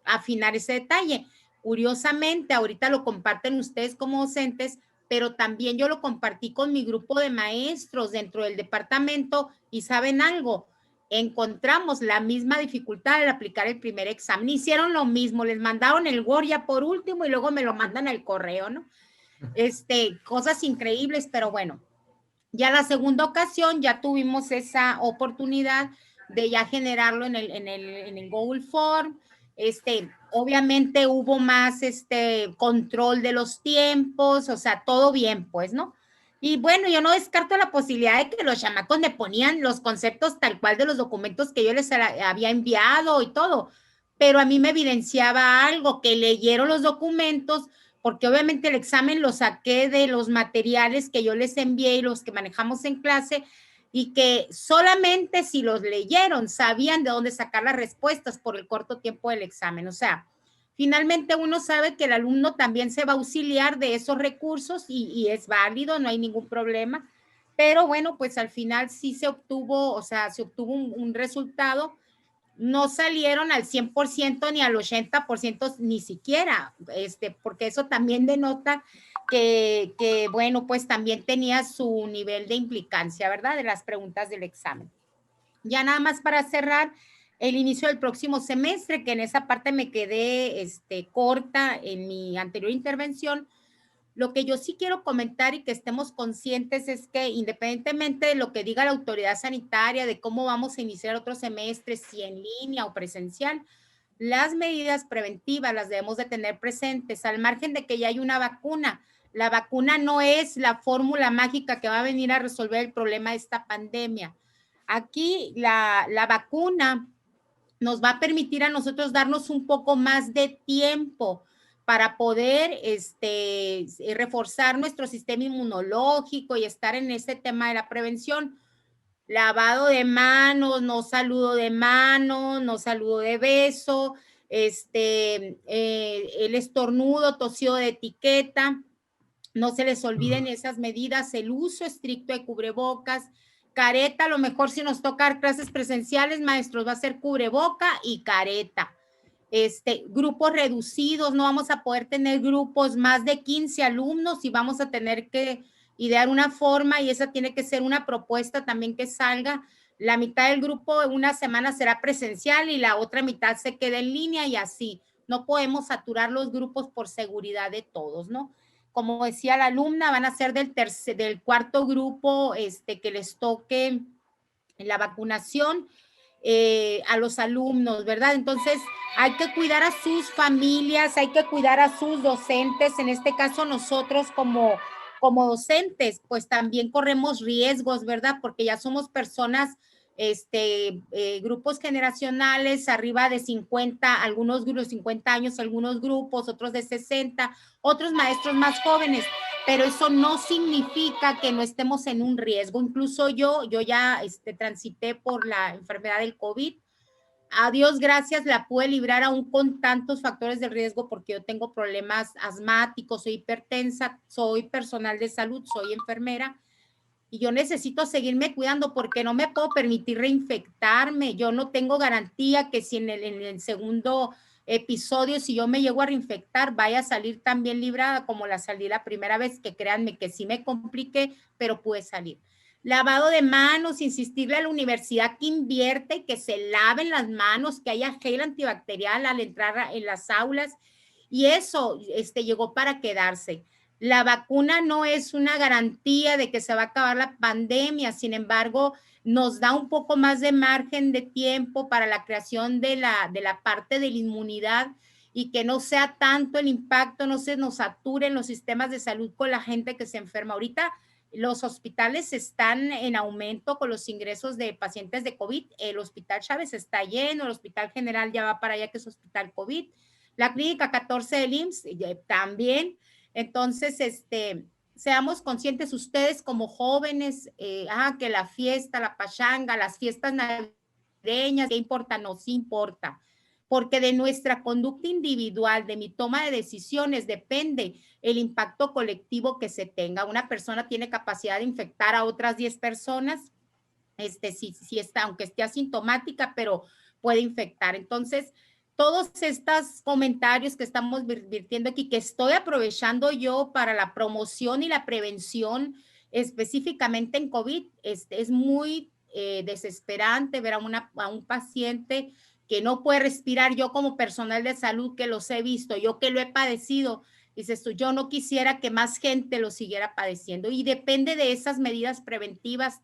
afinar ese detalle. Curiosamente, ahorita lo comparten ustedes como docentes, pero también yo lo compartí con mi grupo de maestros dentro del departamento y ¿saben algo? Encontramos la misma dificultad al aplicar el primer examen. Hicieron lo mismo, les mandaron el Word ya por último y luego me lo mandan al correo, ¿no? Cosas increíbles, pero bueno. Ya la segunda ocasión ya tuvimos esa oportunidad de ya generarlo en el Google Form. Obviamente hubo más control de los tiempos, o sea, todo bien, pues, ¿no? Y bueno, yo no descarto la posibilidad de que los chamacos me ponían los conceptos tal cual de los documentos que yo les había enviado y todo, pero a mí me evidenciaba algo, que leyeron los documentos, porque obviamente el examen lo saqué de los materiales que yo les envié y los que manejamos en clase, y que solamente si los leyeron sabían de dónde sacar las respuestas por el corto tiempo del examen. O sea, finalmente uno sabe que el alumno también se va a auxiliar de esos recursos y es válido, no hay ningún problema, pero bueno, pues al final sí se obtuvo, o sea, se obtuvo un resultado. No salieron al 100% ni al 80% ni siquiera, porque eso también denota que, bueno, pues también tenía su nivel de implicancia, ¿verdad? De las preguntas del examen. Ya nada más para cerrar el inicio del próximo semestre, que en esa parte me quedé corta en mi anterior intervención. Lo que yo sí quiero comentar y que estemos conscientes es que independientemente de lo que diga la autoridad sanitaria, de cómo vamos a iniciar otro semestre, si en línea o presencial, las medidas preventivas las debemos de tener presentes, al margen de que ya hay una vacuna. La vacuna no es la fórmula mágica que va a venir a resolver el problema de esta pandemia. Aquí la vacuna nos va a permitir a nosotros darnos un poco más de tiempo para poder reforzar nuestro sistema inmunológico y estar en ese tema de la prevención. Lavado de manos, no saludo de mano, no saludo de beso, el estornudo, tosío de etiqueta. No se les olviden esas medidas, el uso estricto de cubrebocas, careta. A lo mejor si nos toca clases presenciales, maestros, va a ser cubreboca y careta. Grupos reducidos, no vamos a poder tener grupos más de 15 alumnos y vamos a tener que idear una forma, y esa tiene que ser una propuesta también que salga. La mitad del grupo una semana será presencial y la otra mitad se queda en línea, y así. No podemos saturar los grupos por seguridad de todos, ¿no? Como decía la alumna, van a ser del cuarto grupo que les toque la vacunación a los alumnos, ¿verdad? Entonces, hay que cuidar a sus familias, hay que cuidar a sus docentes. En este caso, nosotros como docentes, pues también corremos riesgos, ¿verdad? Porque ya somos personas, grupos generacionales, arriba de 50, algunos grupos 50 años, algunos grupos, otros de 60, otros maestros más jóvenes, pero eso no significa que no estemos en un riesgo. Incluso yo ya transité por la enfermedad del COVID. A Dios gracias la pude librar aún con tantos factores de riesgo, porque yo tengo problemas asmáticos, soy hipertensa, soy personal de salud, soy enfermera, y yo necesito seguirme cuidando porque no me puedo permitir reinfectarme. Yo no tengo garantía que si en el segundo episodio, si yo me llego a reinfectar, vaya a salir tan bien librada como la salí la primera vez, que créanme que sí me compliqué, pero pude salir. Lavado de manos, insistirle a la universidad que invierte, que se laven las manos, que haya gel antibacterial al entrar en las aulas, y eso llegó para quedarse. La vacuna no es una garantía de que se va a acabar la pandemia, sin embargo, nos da un poco más de margen de tiempo para la creación de la parte de la inmunidad, y que no sea tanto el impacto, no se nos saturen los sistemas de salud con la gente que se enferma. Ahorita los hospitales están en aumento con los ingresos de pacientes de COVID. El Hospital Chávez está lleno, el Hospital General ya va para allá, que es Hospital COVID. La Clínica 14 del IMSS también. Entonces, seamos conscientes ustedes como jóvenes, que la fiesta, la pachanga, las fiestas navideñas, ¿qué importa? Nos importa, porque de nuestra conducta individual, de mi toma de decisiones, depende el impacto colectivo que se tenga. Una persona tiene capacidad de infectar a otras 10 personas, si está, aunque esté asintomática, pero puede infectar. Entonces, todos estos comentarios que estamos virtiendo aquí, que estoy aprovechando yo para la promoción y la prevención específicamente en COVID, es muy desesperante ver a un paciente que no puede respirar. Yo como personal de salud que los he visto, yo que lo he padecido, dices tú, yo no quisiera que más gente lo siguiera padeciendo, y depende de esas medidas preventivas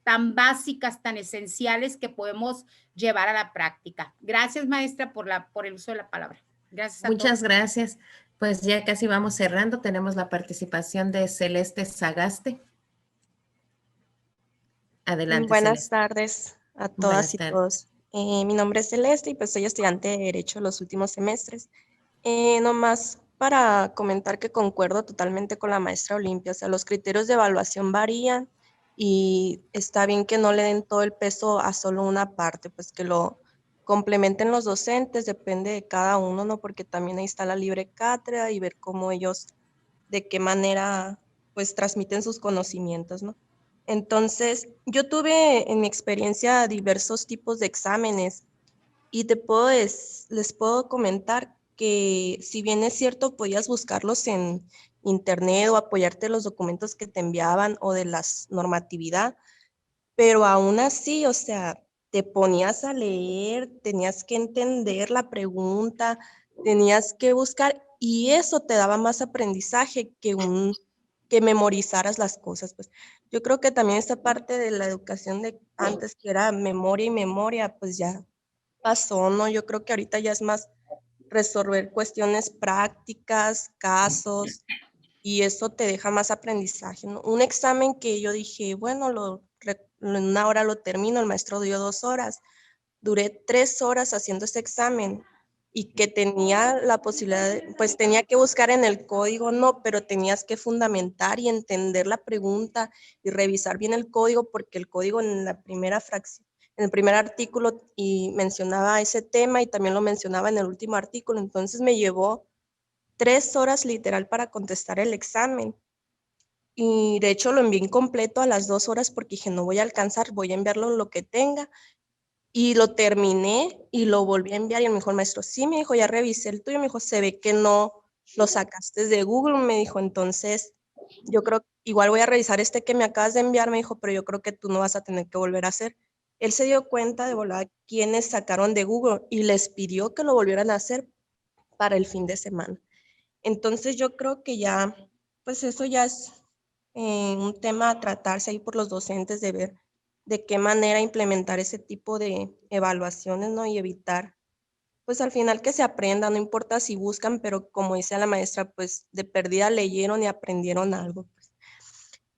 tan básicas, tan esenciales que podemos llevar a la práctica. Gracias, maestra, por el uso de la palabra. Gracias a todos. Muchas gracias. Pues ya casi vamos cerrando. Tenemos la participación de Celeste Sagaste. Adelante, Buenas Celeste. tardes a Buenas todas y tardes. todos. Mi nombre es Celeste y pues soy estudiante de Derecho los últimos semestres. Nomás para comentar que concuerdo totalmente con la maestra Olimpia, o sea, los criterios de evaluación varían y está bien que no le den todo el peso a solo una parte, pues que lo complementen los docentes, depende de cada uno, ¿no? Porque también ahí está la libre cátedra y ver cómo ellos, de qué manera, pues transmiten sus conocimientos, ¿no? Entonces, yo tuve en mi experiencia diversos tipos de exámenes y les puedo comentar que si bien es cierto, podías buscarlos en internet o apoyarte en los documentos que te enviaban o de la normatividad, pero aún así, o sea, te ponías a leer, tenías que entender la pregunta, tenías que buscar y eso te daba más aprendizaje que memorizaras las cosas. Pues yo creo que también esta parte de la educación de antes, que era memoria y memoria, pues ya pasó, ¿no? Yo creo que ahorita ya es más resolver cuestiones prácticas, casos, y eso te deja más aprendizaje, ¿no? Un examen que yo dije, bueno, en una hora lo termino, el maestro dio 2 horas, duré 3 horas haciendo ese examen y que tenía la posibilidad, pues tenía que buscar en el código, no, pero tenías que fundamentar y entender la pregunta y revisar bien el código, porque el código en la primera fracción, en el primer artículo y mencionaba ese tema y también lo mencionaba en el último artículo, entonces me llevó 3 horas literal para contestar el examen. Y de hecho lo envié incompleto a las 2 horas porque dije, no voy a alcanzar, voy a enviarlo en lo que tenga. Y lo terminé y lo volví a enviar y el mejor maestro, sí, me dijo, ya revisé el tuyo, me dijo, se ve que no lo sacaste de Google, me dijo, entonces yo creo, igual voy a revisar este que me acabas de enviar, me dijo, pero yo creo que tú no vas a tener que volver a hacer. Él se dio cuenta de volada quiénes sacaron de Google y les pidió que lo volvieran a hacer para el fin de semana. Entonces yo creo que ya, pues eso ya es un tema a tratarse ahí por los docentes, de ver de qué manera implementar ese tipo de evaluaciones, ¿no? Y evitar, pues al final que se aprenda, no importa si buscan, pero como dice la maestra, pues de perdida leyeron y aprendieron algo. Pues.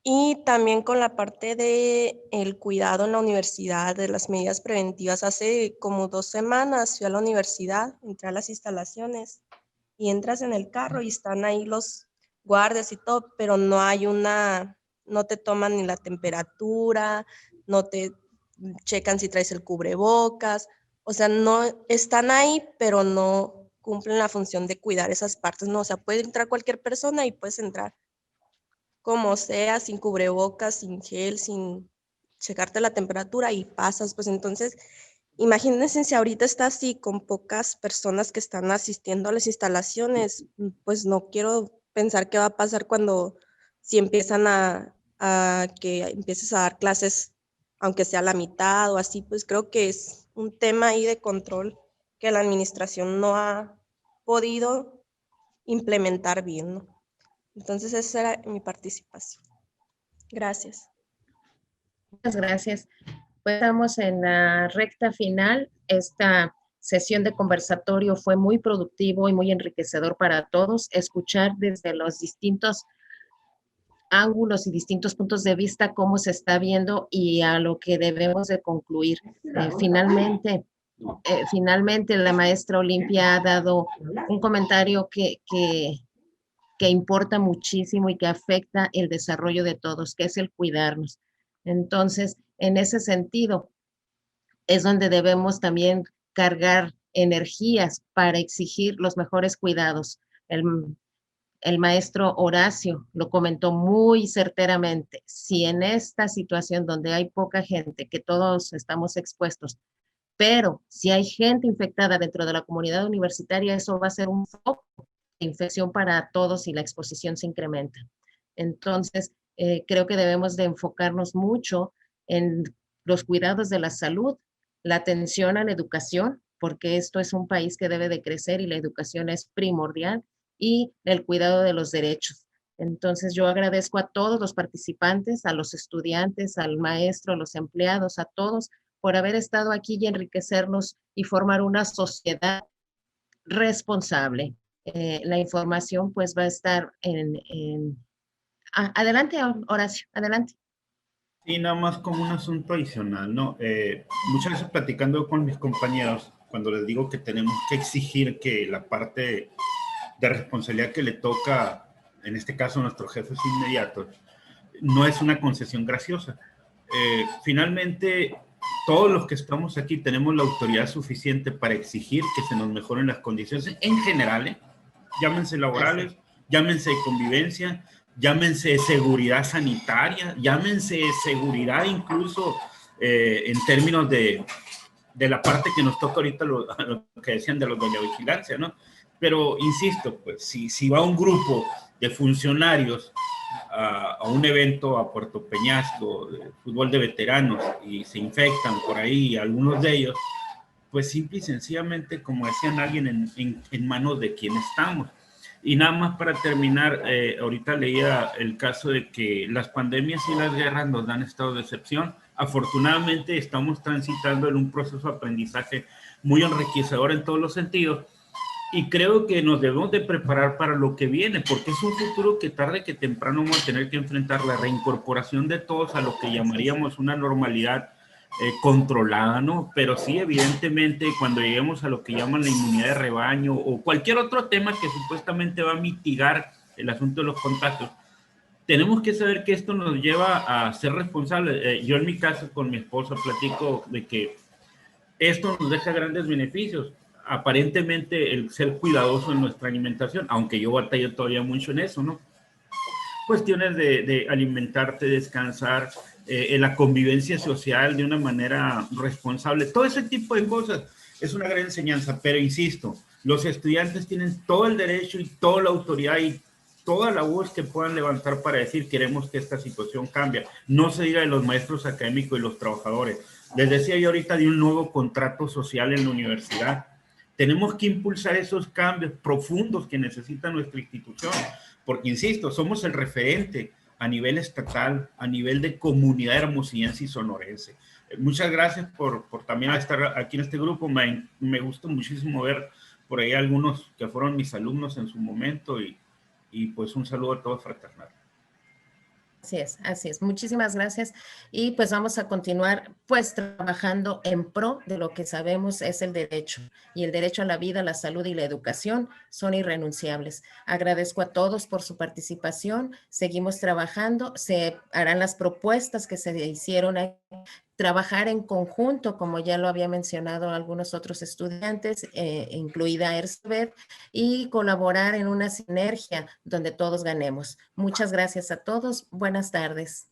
Y también con la parte de el cuidado en la universidad, de las medidas preventivas. Hace como 2 semanas fui a la universidad, entré a las instalaciones y entras en el carro y están ahí los guardias y todo, pero no te toman ni la temperatura, no te checan si traes el cubrebocas, o sea, no están ahí, pero no cumplen la función de cuidar esas partes, no, o sea, puede entrar cualquier persona y puedes entrar como sea, sin cubrebocas, sin gel, sin checarte la temperatura y pasas, pues entonces, imagínense si ahorita está así con pocas personas que están asistiendo a las instalaciones, pues no quiero pensar qué va a pasar cuando si empiezan a que empieces a dar clases, aunque sea la mitad o así, pues creo que es un tema ahí de control que la administración no ha podido implementar bien, ¿no? Entonces esa era mi participación. Gracias. Muchas gracias. Pues estamos en la recta final. Esta sesión de conversatorio fue muy productivo y muy enriquecedor para todos. Escuchar desde los distintos ángulos y distintos puntos de vista cómo se está viendo y a lo que debemos de concluir. Finalmente, la maestra Olimpia ha dado un comentario que importa muchísimo y que afecta el desarrollo de todos, que es el cuidarnos. Entonces, en ese sentido, es donde debemos también cargar energías para exigir los mejores cuidados. El maestro Horacio lo comentó muy certeramente. Si en esta situación donde hay poca gente, que todos estamos expuestos, pero si hay gente infectada dentro de la comunidad universitaria, eso va a ser un foco de infección para todos y la exposición se incrementa. Entonces, creo que debemos de enfocarnos mucho en los cuidados de la salud, la atención a la educación, porque esto es un país que debe de crecer y la educación es primordial, y el cuidado de los derechos. Entonces, yo agradezco a todos los participantes, a los estudiantes, al maestro, a los empleados, a todos, por haber estado aquí y enriquecernos y formar una sociedad responsable. La información pues va a estar adelante, Horacio, adelante. Y nada más como un asunto adicional, ¿no? Muchas veces platicando con mis compañeros, cuando les digo que tenemos que exigir que la parte de responsabilidad que le toca, en este caso a nuestros jefes inmediatos, no es una concesión graciosa. Finalmente, todos los que estamos aquí tenemos la autoridad suficiente para exigir que se nos mejoren las condiciones en general, llámense laborales, llámense convivencia, llámense seguridad sanitaria, llámense seguridad incluso en términos de la parte que nos toca ahorita, lo que decían de los de la vigilancia, ¿no? Pero insisto, pues si va un grupo de funcionarios a un evento a Puerto Peñasco, de fútbol de veteranos, y se infectan por ahí algunos de ellos, pues simple y sencillamente, como decían alguien, en manos de quien estamos. Y nada más para terminar, ahorita leía el caso de que las pandemias y las guerras nos dan estado de excepción. Afortunadamente estamos transitando en un proceso de aprendizaje muy enriquecedor en todos los sentidos, y creo que nos debemos de preparar para lo que viene, porque es un futuro que tarde que temprano vamos a tener que enfrentar la reincorporación de todos a lo que llamaríamos una normalidad controlada, ¿no? Pero sí, evidentemente, cuando lleguemos a lo que llaman la inmunidad de rebaño o cualquier otro tema que supuestamente va a mitigar el asunto de los contagios, tenemos que saber que esto nos lleva a ser responsables. Yo en mi caso con mi esposa platico de que esto nos deja grandes beneficios. Aparentemente el ser cuidadoso en nuestra alimentación, aunque yo batallo todavía mucho en eso, ¿no? Cuestiones de alimentarte, descansar, la convivencia social de una manera responsable, todo ese tipo de cosas es una gran enseñanza, pero insisto, los estudiantes tienen todo el derecho y toda la autoridad y toda la voz que puedan levantar para decir queremos que esta situación cambie. No se diga de los maestros académicos y los trabajadores. Les decía yo ahorita de un nuevo contrato social en la universidad. Tenemos que impulsar esos cambios profundos que necesita nuestra institución, porque, insisto, somos el referente a nivel estatal, a nivel de comunidad hermosillense y sonorense. Muchas gracias por también estar aquí en este grupo. Me gusta muchísimo ver por ahí algunos que fueron mis alumnos en su momento y pues un saludo a todos fraternal. Así es. Muchísimas gracias. Y pues vamos a continuar pues trabajando en pro de lo que sabemos es el derecho. Y el derecho a la vida, la salud y la educación son irrenunciables. Agradezco a todos por su participación. Seguimos trabajando. Se harán las propuestas que se hicieron ahí. Trabajar en conjunto, como ya lo había mencionado algunos otros estudiantes, incluida Erzbeth, y colaborar en una sinergia donde todos ganemos. Muchas gracias a todos. Buenas tardes.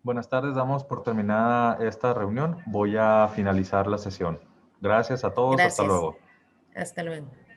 Buenas tardes, damos por terminada esta reunión. Voy a finalizar la sesión. Gracias a todos, Gracias. hasta luego. Hasta luego.